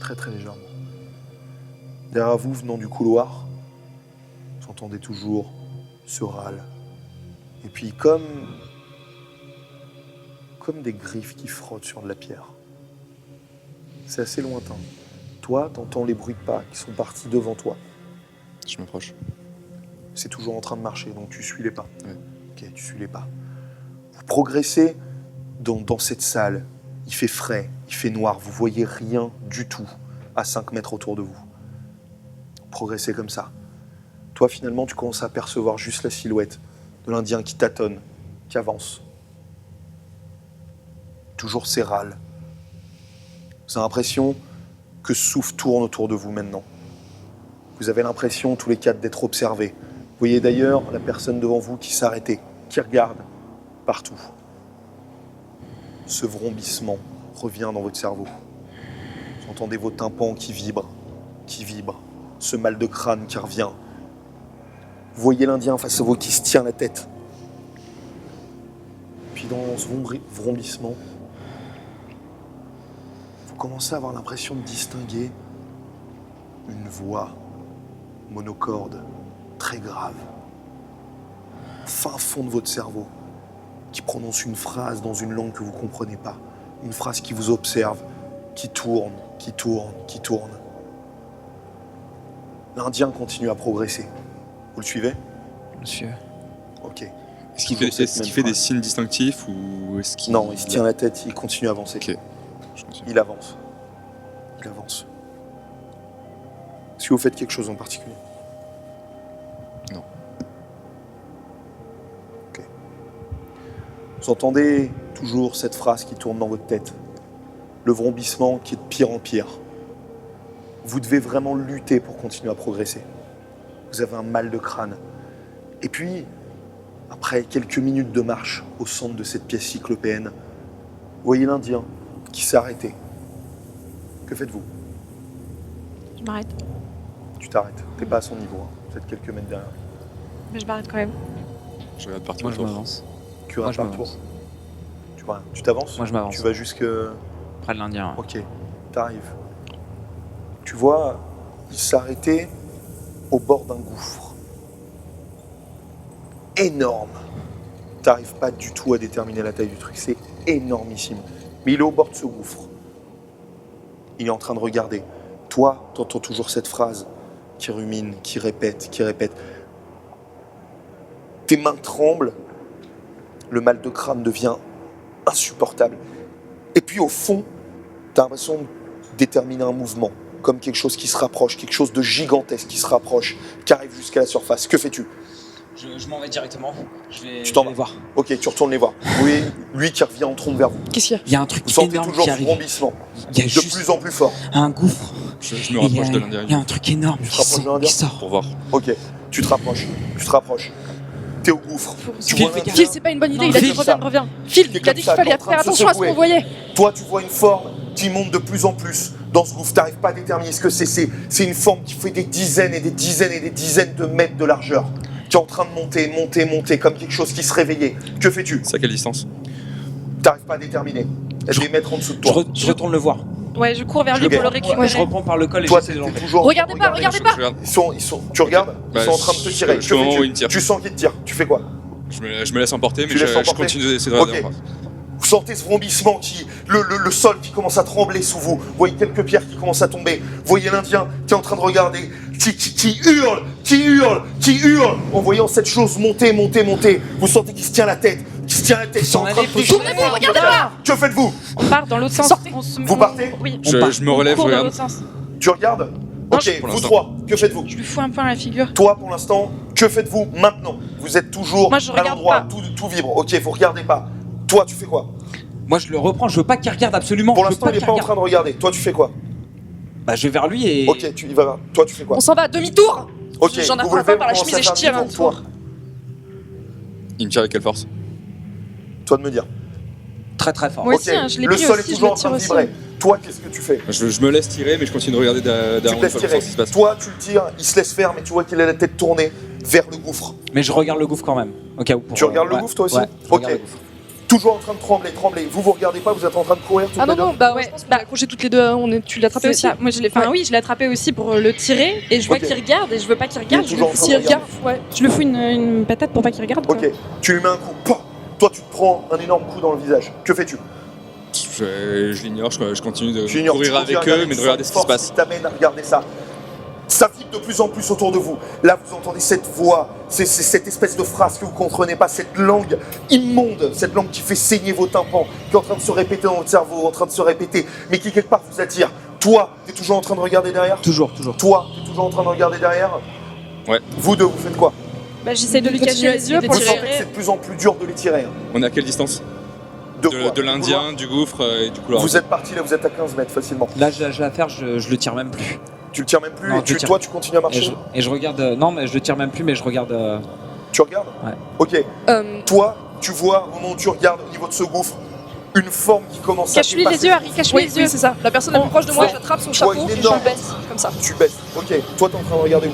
Très très légèrement. Derrière vous, venant du couloir, vous entendez toujours ce râle. Et puis comme des griffes qui frottent sur de la pierre. C'est assez lointain. Toi, t'entends les bruits de pas qui sont partis devant toi. Je m'approche. C'est toujours en train de marcher, donc tu suis les pas. Ouais. Ok, tu suis les pas. Vous progressez dans cette salle. Il fait frais, il fait noir, vous voyez rien du tout à 5 mètres autour de vous. Progressez comme ça. Toi, finalement, tu commences à apercevoir juste la silhouette de l'Indien qui tâtonne, qui avance. Toujours ces râles. Vous avez l'impression que ce souffle tourne autour de vous maintenant. Vous avez l'impression, tous les quatre, d'être observés. Vous voyez d'ailleurs la personne devant vous qui s'est arrêtée, qui regarde partout. Ce vrombissement revient dans votre cerveau. Vous entendez vos tympans qui vibrent. Ce mal de crâne qui revient. Vous voyez l'Indien face à vous qui se tient la tête. Puis dans ce vrombissement, vous commencez à avoir l'impression de distinguer une voix monocorde, très grave, fin fond de votre cerveau, qui prononce une phrase dans une langue que vous ne comprenez pas, une phrase qui vous observe, qui tourne. L'Indien continue à progresser. Vous le suivez? Monsieur. Ok. Est-ce qu'il Toujours fait, cette même des phrase. signes distinctifs ou est-ce qu'il... Non, il se tient la tête, il continue à avancer. Ok. Je continue. Il avance. Est-ce que vous faites quelque chose en particulier? Non. Ok. Vous entendez toujours cette phrase qui tourne dans votre tête. Le vrombissement qui est de pire en pire. Vous devez vraiment lutter pour continuer à progresser. Vous avez un mal de crâne. Et puis, après quelques minutes de marche au centre de cette pièce cyclopéenne, vous voyez l'Indien qui s'est arrêté. Que faites-vous? Je m'arrête. Tu t'arrêtes. T'es pas à son niveau. Hein. Vous êtes quelques mètres derrière. Mais je m'arrête quand même. Je regarde partout Moi je autour. m'avance. Tu Moi vas je par m'avance. tour. Tu t'avances? Moi je m'avance. Tu vas jusque... Près de l'Indien. Ouais. Ok, t'arrives. Tu vois, il s'arrêtait au bord d'un gouffre. Énorme. T'arrives pas du tout à déterminer la taille du truc, c'est énormissime. Mais il est au bord de ce gouffre. Il est en train de regarder. Toi, t'entends toujours cette phrase qui rumine, qui répète. Tes mains tremblent. Le mal de crâne devient insupportable. Et puis au fond, t'as l'impression de déterminer un mouvement, comme quelque chose qui se rapproche, quelque chose de gigantesque qui se rapproche, qui arrive jusqu'à la surface. Que fais-tu? Je m'en vais directement. Tu t'en vais vas. voir. Ok, tu retournes les voir. Oui, lui qui revient en trombe vers vous. Qu'est-ce qu'il y a? Il y a un truc Vous sentez énorme toujours qui ce arrive. vrombissement, Il y a de juste plus en plus fort. un gouffre. Je me Et rapproche de l'Indien il y a un truc énorme Tu te qui rapproches de l'Indien sort. pour voir. Ok, tu te rapproches. T'es au gouffre. Tu Phil, vois fais l'Indien. Phil, c'est pas une bonne idée, Non, il a dit Phil, ça. reviens. Phil, Qui est il a comme dit ça, qu'il fallait qui est en train faire de se attention à ce secouer. qu'on voyait. Toi, tu vois une forme qui monte de plus en plus dans ce gouffre. T'arrives pas à déterminer ce que c'est. C'est une forme qui fait des dizaines de mètres de largeur. Qui est en train de monter, comme quelque chose qui se réveillait. Que fais-tu? C'est à quelle distance? T'arrives pas à déterminer. Elle est des mètres en dessous de toi. Je retourne le voir. Ouais, je cours vers lui Ok. pour le Moi, récupérer. je reprends par le col et Toi, j'essaie t'es de l'enlever. toujours. Regardez pas, regardez pas. Je regarde. Tu regardes, Bah, ils sont en train de te tirer. je suis au moment où ils me tirent. Tu sens qu'ils te tirent. Tu fais quoi? Je me laisse emporter, mais Tu laisses je emporter continue d'essayer de Ok. regarder en face. Vous sentez ce vrombissement le sol qui commence à trembler sous vous. Vous voyez quelques pierres qui commencent à tomber. Vous voyez l'Indien qui est en train de regarder, qui hurle en voyant cette chose monter. Vous sentez qu'il se tient la tête, il est en train de se Tournez-vous, regardez pas. Que faites-vous? On part dans l'autre sens. Sortez. Vous partez? Oui. Je me relève, je On court dans regarde. l'autre sens. Tu regardes? Non, Ok, pour vous l'instant. trois, que faites-vous? Je lui fous un point à la figure. Toi, pour l'instant, que faites-vous maintenant? Vous êtes toujours Moi, je à regarde l'endroit, pas. tout vibre. Ok, vous regardez pas. Toi, tu fais quoi? Moi, je le reprends. Je veux pas qu'il regarde absolument. Pour Je veux l'instant, il qu'il est pas en regarde. train de regarder. Toi, tu fais quoi? Bah, je vais vers lui et. Ok, tu y vas. Toi, tu fais quoi? On s'en va à demi-tour. Ok, J'en vous attrape vous un levez, par la vous chemise et je commencez à tire faire un demi-tour. tour. Il me tire avec quelle force? Toi de me dire. Très très fort. Moi Ok, aussi, hein, je l'ai le pris sol aussi, est je toujours le en train de tire aussi. vibrer. Toi, qu'est-ce que tu fais? Je me laisse tirer, mais je continue de regarder Tu derrière te moi laisses pour tirer. voir ce qui se passe. Toi, tu le tires, il se laisse faire, mais tu vois qu'il a la tête tournée vers le gouffre. Mais je regarde le gouffre quand même. Au cas où. Tu regardes le gouffre, toi aussi? Ouais, je regarde Ok. le gouffre. Toujours en train de trembler. Vous regardez pas, vous êtes en train de courir toutes Ah les non, deux. non, bah Ouais, je pense qu'on a accroché toutes les deux. Tu l'as attrapé C'est aussi. ça. Moi, je l'ai. Enfin, Ouais. oui, je l'ai attrapé aussi pour le tirer et je vois Ok. qu'il regarde et je veux pas qu'il regarde. Il est Je toujours lui, en train de s'il regarder. regarde, ouais. Je lui fous une patate pour pas qu'il regarde. Quoi. Ok, tu lui mets un coup. Pah. Toi, tu te prends un énorme coup dans le visage. Que fais-tu? Je l'ignore, je continue de Tu ignores, courir tu continues à avec eux, regarder, mais de tu regarder sens ce qui se une force passe. qui t'amène à regarder ça. Ça vibre de plus en plus autour de vous. Là, vous entendez cette voix, c'est cette espèce de phrase que vous ne comprenez pas, cette langue immonde, cette langue qui fait saigner vos tympans, qui est en train de se répéter dans votre cerveau, en train de se répéter, mais qui quelque part vous attire. Toi, tu es toujours en train de regarder derrière? Toujours. Toi, tu es toujours en train de regarder derrière? Ouais. Vous deux, vous faites quoi? Bah, j'essaie de lui Continue cacher à les yeux essayer pour Vous le sentez que tirer. c'est de plus en plus dur de les tirer. Hein. On est à quelle distance? De quoi? De Du l'Indien, du gouffre et du couloir. Vous êtes parti là, vous êtes à 15 mètres facilement. Là, je vais faire, je le tire même plus. Tu le tires même plus Non, et je le tire. toi, tu continues à Et marcher. je regarde. Non, mais je le tire même plus, mais je regarde. Tu regardes? Ouais. Ok. Toi, tu vois, au moment où tu regardes au niveau de ce gouffre, une forme qui commence à Cache-lui les dépasser. yeux, Harry, cache-lui Oui, les yeux. oui, c'est ça. La personne la plus proche de moi, j'attrape son tu vois chapeau une et je énorme- le baisse comme ça. Tu baisses. Ok. Toi, t'es en train de regarder où?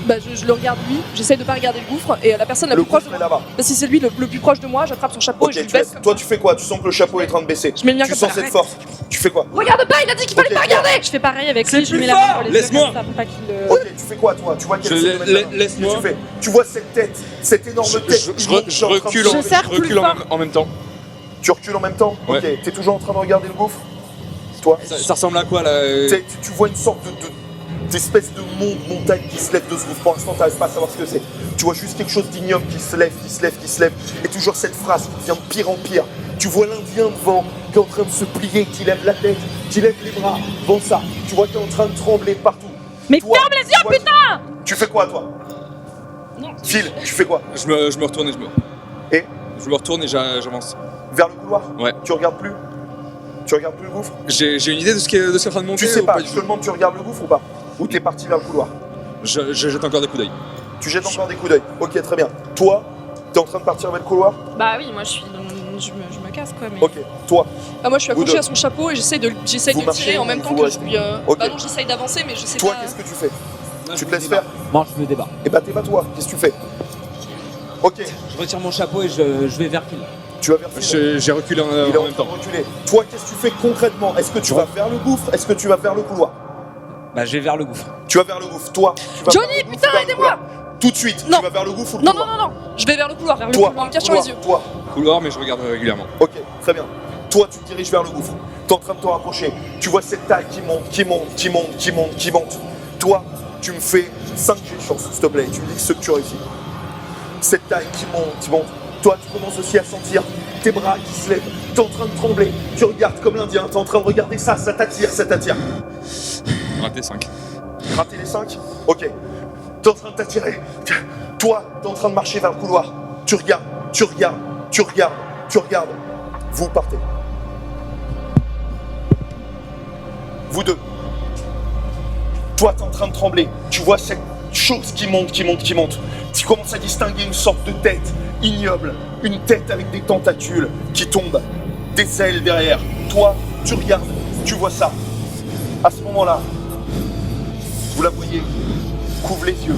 Bah, je le regarde lui, j'essaie de pas regarder le gouffre et la personne la Le plus proche de gouffre moi. est là-bas. Bah, si c'est lui le plus proche de moi, j'attrape son chapeau Ok, et je tu le baisse baisses. comme Toi, ça. tu fais quoi? Tu sens que le chapeau est en train de baisser. Je mets le mien Tu comme sens ça. cette force. Tu fais quoi? Regarde pas, il a dit qu'il fallait Ok, pas regarder. Je fais pareil avec C'est lui, je lui plus mets la main fort. dans les yeux Laisse-moi. comme ça pour pas qu'il. Ok, tu fais quoi, toi? Tu vois qu'elle Je essaie de mettre la main. laisse-moi. Qu'est-ce que tu fais? Tu vois cette tête, cette énorme tête. Je immonde qui est en train de recule, se- Je serre plus recule fort. en même temps. Tu recules en même temps? Ouais. Ok. T'es toujours en train de regarder le gouffre? Toi? Ça ressemble à quoi là? Tu vois une sorte d'espèce de montagne qui se lève de ce gouffre. Pour l'instant, t'arrives pas à savoir ce que c'est. Tu vois juste quelque chose d'ignoble qui se lève, et toujours cette phrase qui devient de pire en pire. Tu vois l'Indien devant qui est en train de se plier, qui lève la tête, qui lève les bras devant ça. Tu vois qu'il est en train de trembler partout. Mais Toi, ferme les yeux, putain! Tu fais quoi, toi? Phil, tu fais quoi? Je me retourne Et je me retourne et j'avance. vers le couloir? Ouais. Tu regardes plus? Tu regardes plus le gouffre? J'ai une idée de ce qui est en train de monter. Tu sais ou pas, du je te tout demande, tu regardes le gouffre ou pas? Ou t'es parti vers le couloir? Je jette encore des coups d'œil. Tu jettes encore des coups d'œil. Ok, très bien. Toi, t'es en train de partir vers le couloir? Bah oui, moi je me casse quoi. Mais... Ok. Toi, Ah, moi je suis Vous accroché deux. à son chapeau et j'essaie de Vous le marchez tirer en ou même temps vous que je restez lui. Ok. Bah non, j'essaye d'avancer, mais je sais toi, pas. qu'est-ce que tu fais? Non, Tu je te me laisses débarre. faire? Non, je me débarre. Eh bah, t'es pas toi. Qu'est-ce que tu fais? Ok. Je retire mon chapeau et je vais vers Phil. Tu vas vers Phil. J'ai reculé en Il est même en train temps. de reculer. Toi, qu'est-ce que tu fais concrètement? Est-ce que tu vas vers le gouffre? Est-ce que tu vas vers le couloir? Bah, je vais vers le gouffre. Tu vas vers le gouffre. Toi, tu vas Johnny, vers le gouffre, putain, vers le aidez-moi! couloir. Tout de suite. Non. Tu vas vers le gouffre ou le Non, couloir? non, je vais vers le couloir, Toi, en me cachant couloir, les yeux. toi. Couloir, mais je regarde régulièrement. Ok, très bien. Toi, tu te diriges vers le gouffre. T'es en train de te rapprocher. Tu vois cette taille qui monte. Toi, tu me fais 5 jets de chance, s'il te plaît. Tu me dis ce que tu réussis. Cette taille qui monte. Toi, tu commences aussi à sentir tes bras qui se lèvent. T'es en train de trembler. Tu regardes comme l'Indien. T'es en train de regarder ça. Ça t'attire. Raté 5. Raté les 5? Ok. T'es en train de t'attirer. Toi, t'es en train de marcher vers le couloir. Tu regardes. Vous partez. Vous deux. Toi, t'es en train de trembler. Tu vois cette chose qui monte. Tu commences à distinguer une sorte de tête ignoble. Une tête avec des tentacules qui tombent. Des ailes derrière. Toi, tu regardes. Tu vois ça. À ce moment-là, vous la voyez, couvre les yeux,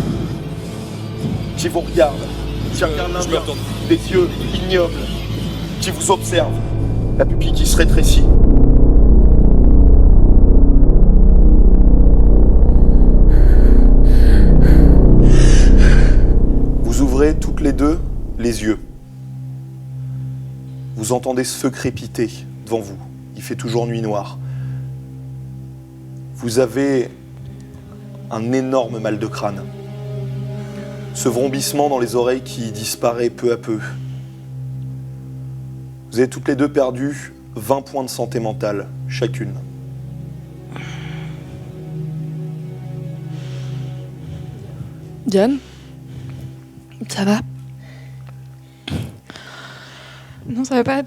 qui vous regarde, qui regarde Je me l'Indien, retourne. des yeux ignobles, qui vous observe, la pupille qui se rétrécit. Vous entendez ce feu crépiter devant vous. Il fait toujours nuit noire. Vous avez un énorme mal de crâne. Ce vrombissement dans les oreilles qui disparaît peu à peu. Vous avez toutes les deux perdu 20 points de santé mentale, chacune. Diane, ça va? Non, ça va pas.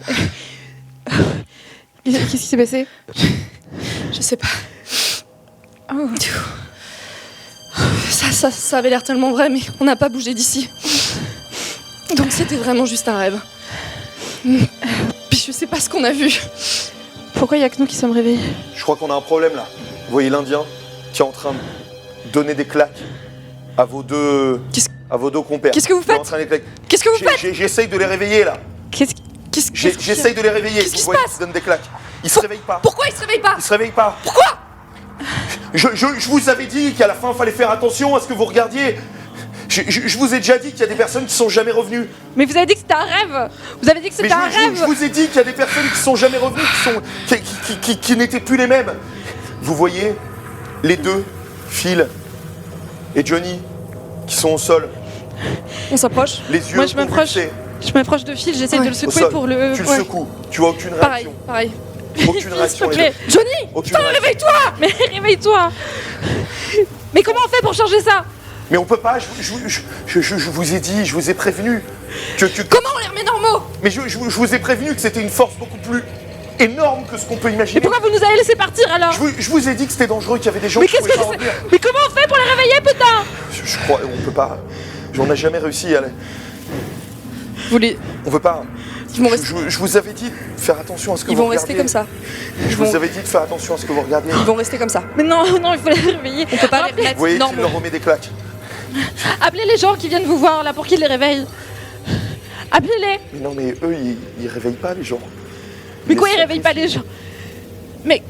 Qu'est-ce qui s'est passé? Je sais pas. Oh. Ça avait l'air tellement vrai, mais on n'a pas bougé d'ici. Donc c'était vraiment juste un rêve. Puis je sais pas ce qu'on a vu. Pourquoi il y a que nous qui sommes réveillés? Je crois qu'on a un problème là. Vous voyez l'Indien qui est en train de donner des claques à vos deux compères. Qu'est-ce que vous Il est en faites? train de les claquer. Qu'est-ce que vous faites? J'essaye de les réveiller là. J'essaye de les réveiller. Qu'est-ce qui Vous se voyez passe? qu'ils donnent des claques. Ils se réveillent pas. Pourquoi il se réveille pas? Ils se réveillent pas. Pourquoi? Je vous avais dit qu'à la fin, il fallait faire attention à ce que vous regardiez. Je vous ai déjà dit qu'il y a des personnes qui sont jamais revenues. Mais vous avez dit que c'était un rêve. Vous avez dit que Mais c'était un rêve. je vous ai dit qu'il y a des personnes qui sont jamais revenues, qui n'étaient plus les mêmes. Vous voyez les deux, Phil et Johnny, qui sont au sol, On s'approche. les yeux Moi, je m'approche. convulsés, Je m'approche de Phil, j'essaie Ouais. de le au secouer sol. pour le. Tu le Ouais. secoues. Tu vois aucune Pareil, réaction. pareil. Aucune S'il te réaction. les plaît. deux. Johnny, Aucune réaction. réveille-toi! Mais réveille-toi. Mais comment on fait pour changer ça? Mais on peut pas. Je vous ai dit, je vous ai prévenu que Comment on les remet normaux? mais je vous ai prévenu que c'était une force beaucoup plus énorme que ce qu'on peut imaginer. Mais pourquoi vous nous avez laissé partir alors? Je vous ai dit que c'était dangereux, qu'il y avait des gens Mais qui qu'est-ce pouvaient que pas c'est? revenir. Mais comment on fait pour les réveiller, putain? Je crois, on peut pas. On n'a jamais réussi à. On peut pas. Ils vont rester, Je vous avais dit de faire attention à ce que ils vous vont regardiez. rester comme ça. Je vous avais dit de faire attention à ce que vous regardiez. Ils vont rester comme ça. Mais non, non, il faut les réveiller. On peut pas les Rappelez- Vous voyez remettre qu'il leur normaux. remet des claques. Appelez les gens qui viennent vous voir là pour qu'ils les réveillent. Appelez-les. Mais non, mais eux, ils réveillent pas les gens. Mais quoi, ils les réveillent pas les gens? Mais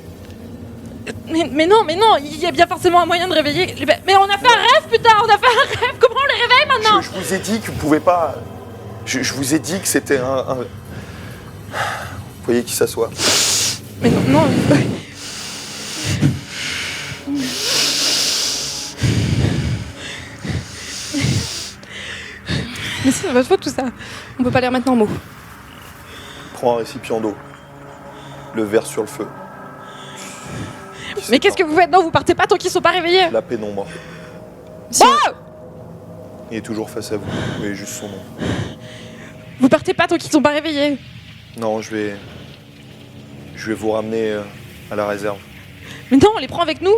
non, il y a bien forcément un moyen de réveiller. Mais on a fait un rêve, putain, on a fait un rêve. Comment on les réveille maintenant? Je vous ai dit que vous pouvez pas. Je vous ai dit que c'était un. Vous voyez qui s'assoit. Mais non, non. Mais c'est votre faute tout ça. On peut pas les remettre normaux. Prends un récipient d'eau. Le verre sur le feu. Mais qu'est-ce que vous faites? Non, vous partez pas tant qu'ils sont pas réveillés. La pénombre. Si on- Il est toujours face à vous. Vous voyez juste son nom. Vous partez pas tant qu'ils sont pas réveillés. Non, je vais vous ramener à la réserve. Mais non, on les prend avec nous.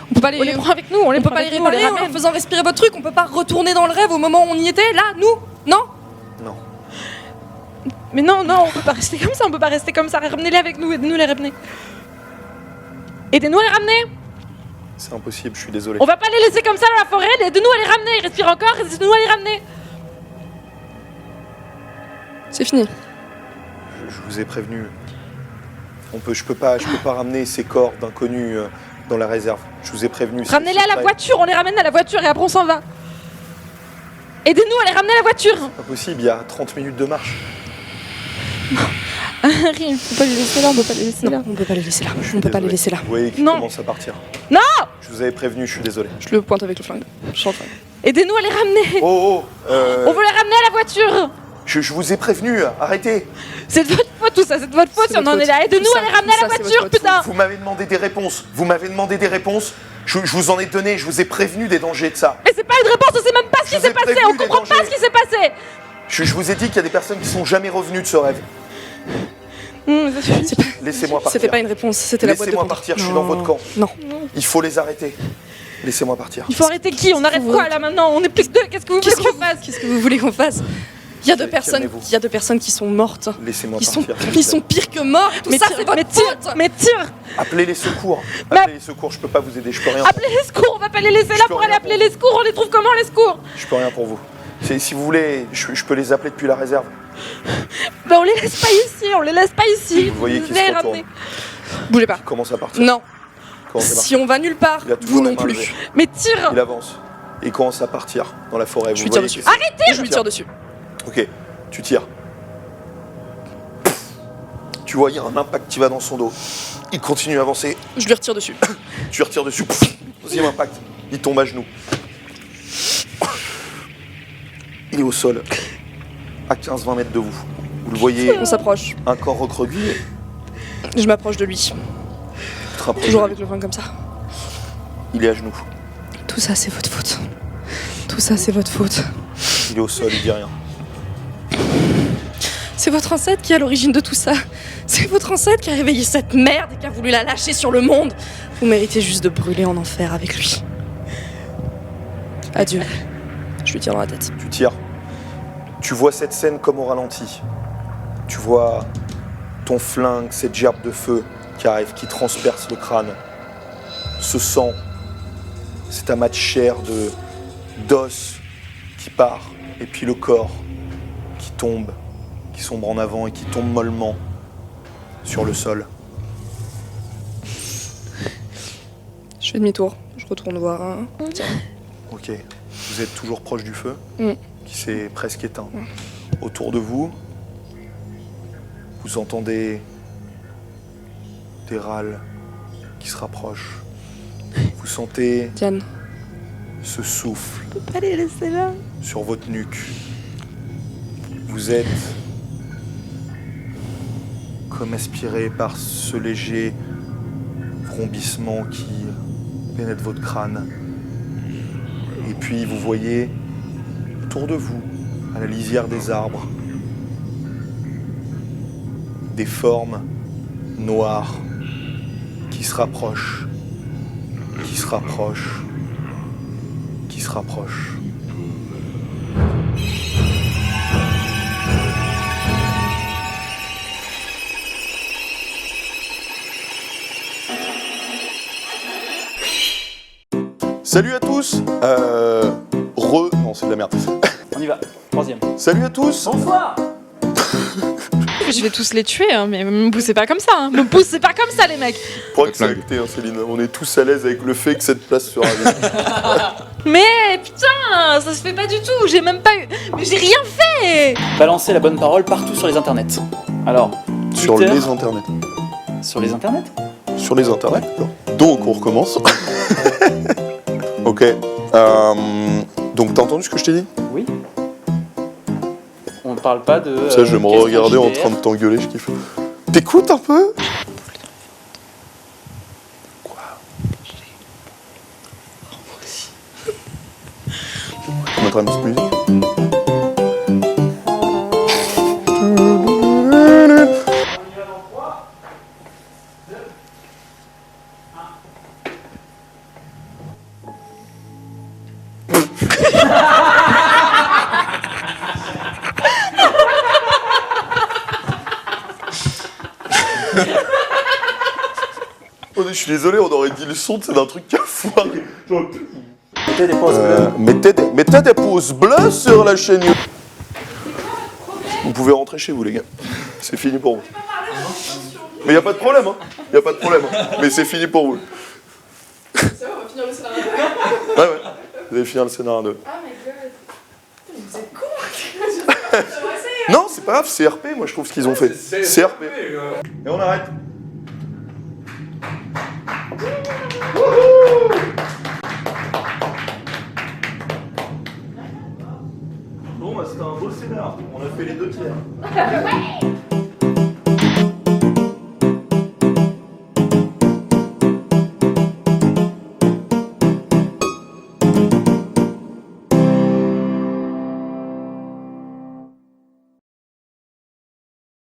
On peut pas les, On les prend avec nous, on les on peut prend pas les avec nous, on les réparer en ramène. leur faisant respirer votre truc. On peut pas retourner dans le rêve au moment où on y était, là, nous? Non? Non. Mais non, non, on peut pas rester comme ça, on peut pas rester comme ça. Ramenez-les avec nous, aidez-nous à les ramener. Aidez-nous à les ramener. C'est impossible, je suis désolé. On va pas les laisser comme ça dans la forêt, aidez-nous à les ramener. Ils respirent encore, aidez-nous à les ramener. C'est fini. Je vous ai prévenu. Je peux pas ramener ces corps d'inconnus dans la réserve. Je vous ai prévenu. Ramenez-les à la voiture, on les ramène à la voiture et après on s'en va. Aidez-nous à les ramener à la voiture. C'est impossible, il y a 30 minutes de marche. Harry, il faut pas les laisser là, on peut pas les laisser là. Non, on peut pas les laisser là. Je suis On peut pas les désolé. laisser là. Vous voyez qu'ils Non. commencent à partir. Non. Je vous avais prévenu, je suis désolé. Je le pointe avec le flingue. Je suis en train. Aidez-nous à les ramener. Oh, On veut les ramener à la voiture. je vous ai prévenu, arrêtez. C'est de votre faute tout ça, c'est de votre faute C'est si on votre en est faute. là. Aidez-nous Tout à ça, les ramener à tout la ça, c'est voiture, votre faute. putain. Vous m'avez demandé des réponses. Je vous en ai donné, je vous ai prévenu des dangers de ça. Mais c'est pas une réponse, on sait même pas ce qui Je vous s'est ai passé, prévenu on des comprend pas dangers. ce qui s'est passé. Je vous ai dit qu'il y a des personnes qui sont jamais revenues de ce rêve. Laissez-moi partir. C'était pas une réponse, c'était la boîte de Laissez-moi Pandore. partir, je suis dans votre camp. Non. Il faut les arrêter. Laissez-moi partir. Il faut arrêter qui? On arrête quoi là maintenant? On est plus que deux, qu'est-ce que vous voulez Qu'est-ce que qu'on fasse? Qu'est-ce que vous voulez qu'on fasse? Il y a deux Calmez-vous. personnes qui sont mortes. Laissez-moi Ils sont, partir. ils sont pires que morts. Tout Mais ça, tire, c'est votre mais tire, faute. mais tire. Appelez les secours. Mais- Appelez les secours, je peux pas vous aider, je peux rien. Appelez les secours, on va pas les laisser là peux pour rien aller appeler pour les secours, on les trouve comment les secours? Je peux rien pour vous. Si vous voulez, je peux les appeler depuis la réserve. Ben on les laisse pas ici, on les laisse pas ici. Vous voyez qu'ils les se ramener. Bougez pas. Il commence à partir. Non. Commence à partir. Si on va nulle part, Il a toujours vous les non mains plus. levées. Mais tire. Il avance. Et il commence à partir dans la forêt. Je Vous lui tire voyez dessus. qu'il- Arrêtez! Je lui tire dessus. Ok, tu tires. Tu vois, il y a un impact qui va dans son dos. Il continue à avancer. Je lui retire dessus. Tu retires dessus. Deuxième impact. Il tombe à genoux. Il est au sol, à 15-20 mètres de vous. Vous le voyez, On s'approche. un corps recroquevillé. Je m'approche de lui. Tu te rapproches Toujours de lui. avec le poing comme ça. Il est à genoux. Tout ça, c'est votre faute. Tout ça, c'est votre faute. Il est au sol, il dit rien. C'est votre ancêtre qui est à l'origine de tout ça. C'est votre ancêtre qui a réveillé cette merde et qui a voulu la lâcher sur le monde. Vous méritez juste de brûler en enfer avec lui. Adieu. Je lui tire dans la tête. Tu tires. Tu vois cette scène comme au ralenti. Tu vois ton flingue, cette gerbe de feu qui arrive, qui transperce le crâne. Ce sang, cet amas de chair, d'os qui part. Et puis le corps qui tombe, qui sombre en avant et qui tombe mollement sur le sol. Je fais demi-tour. Je retourne voir un. Ok. Vous êtes toujours proche du feu, Mm. qui s'est presque éteint. Autour de vous, vous entendez des râles qui se rapprochent. Vous sentez Diane. ce souffle Pas les laisser là. sur votre nuque. Vous êtes comme aspiré par ce léger vrombissement qui pénètre votre crâne. Et puis vous voyez autour de vous, à la lisière des arbres, des formes noires qui se rapprochent, qui se rapprochent, qui se rapprochent. Salut à tous. Non, c'est de la merde. On y va, troisième. Salut à tous. Bonsoir. Je vais tous les tuer, hein, mais me poussez pas comme ça. Hein. Me poussez pas comme ça, les mecs. Pour accepter, hein, Céline, on est tous à l'aise avec le fait que cette place sera vide. Mais putain, ça se fait pas du tout. J'ai même pas eu. Mais j'ai rien fait. Balancez la bonne parole partout sur les internets. Alors, Sur Twitter, les internets. sur les internets. Sur les internets. Donc on recommence. Ok. Donc t'as entendu ce que je t'ai dit? Oui. On parle pas de. Ça, je vais me question regarder en JDR. train de t'engueuler, je kiffe. T'écoutes un peu? Quoi? On mettra une petite musique. Oh, je suis désolé, on aurait dit le son, c'est d'un truc qui a foiré. Genre, Mettez des pauses bleues. mettez des pouces bleus sur la chaîne YouTube. Vous pouvez rentrer chez vous, les gars. C'est fini pour vous. Mais y a pas de problème, hein. Y a pas de problème. Mais c'est fini pour vous. C'est vrai, on va finir le scénario. Ouais, ouais. Vous allez finir le scénario 2. Ah my god. Vous êtes con. Non, c'est pas grave, c'est RP, moi je trouve ce qu'ils ont fait. C'est RP. Et on arrête. Bon, bah c'était un beau scénar. On a fait les deux tiers.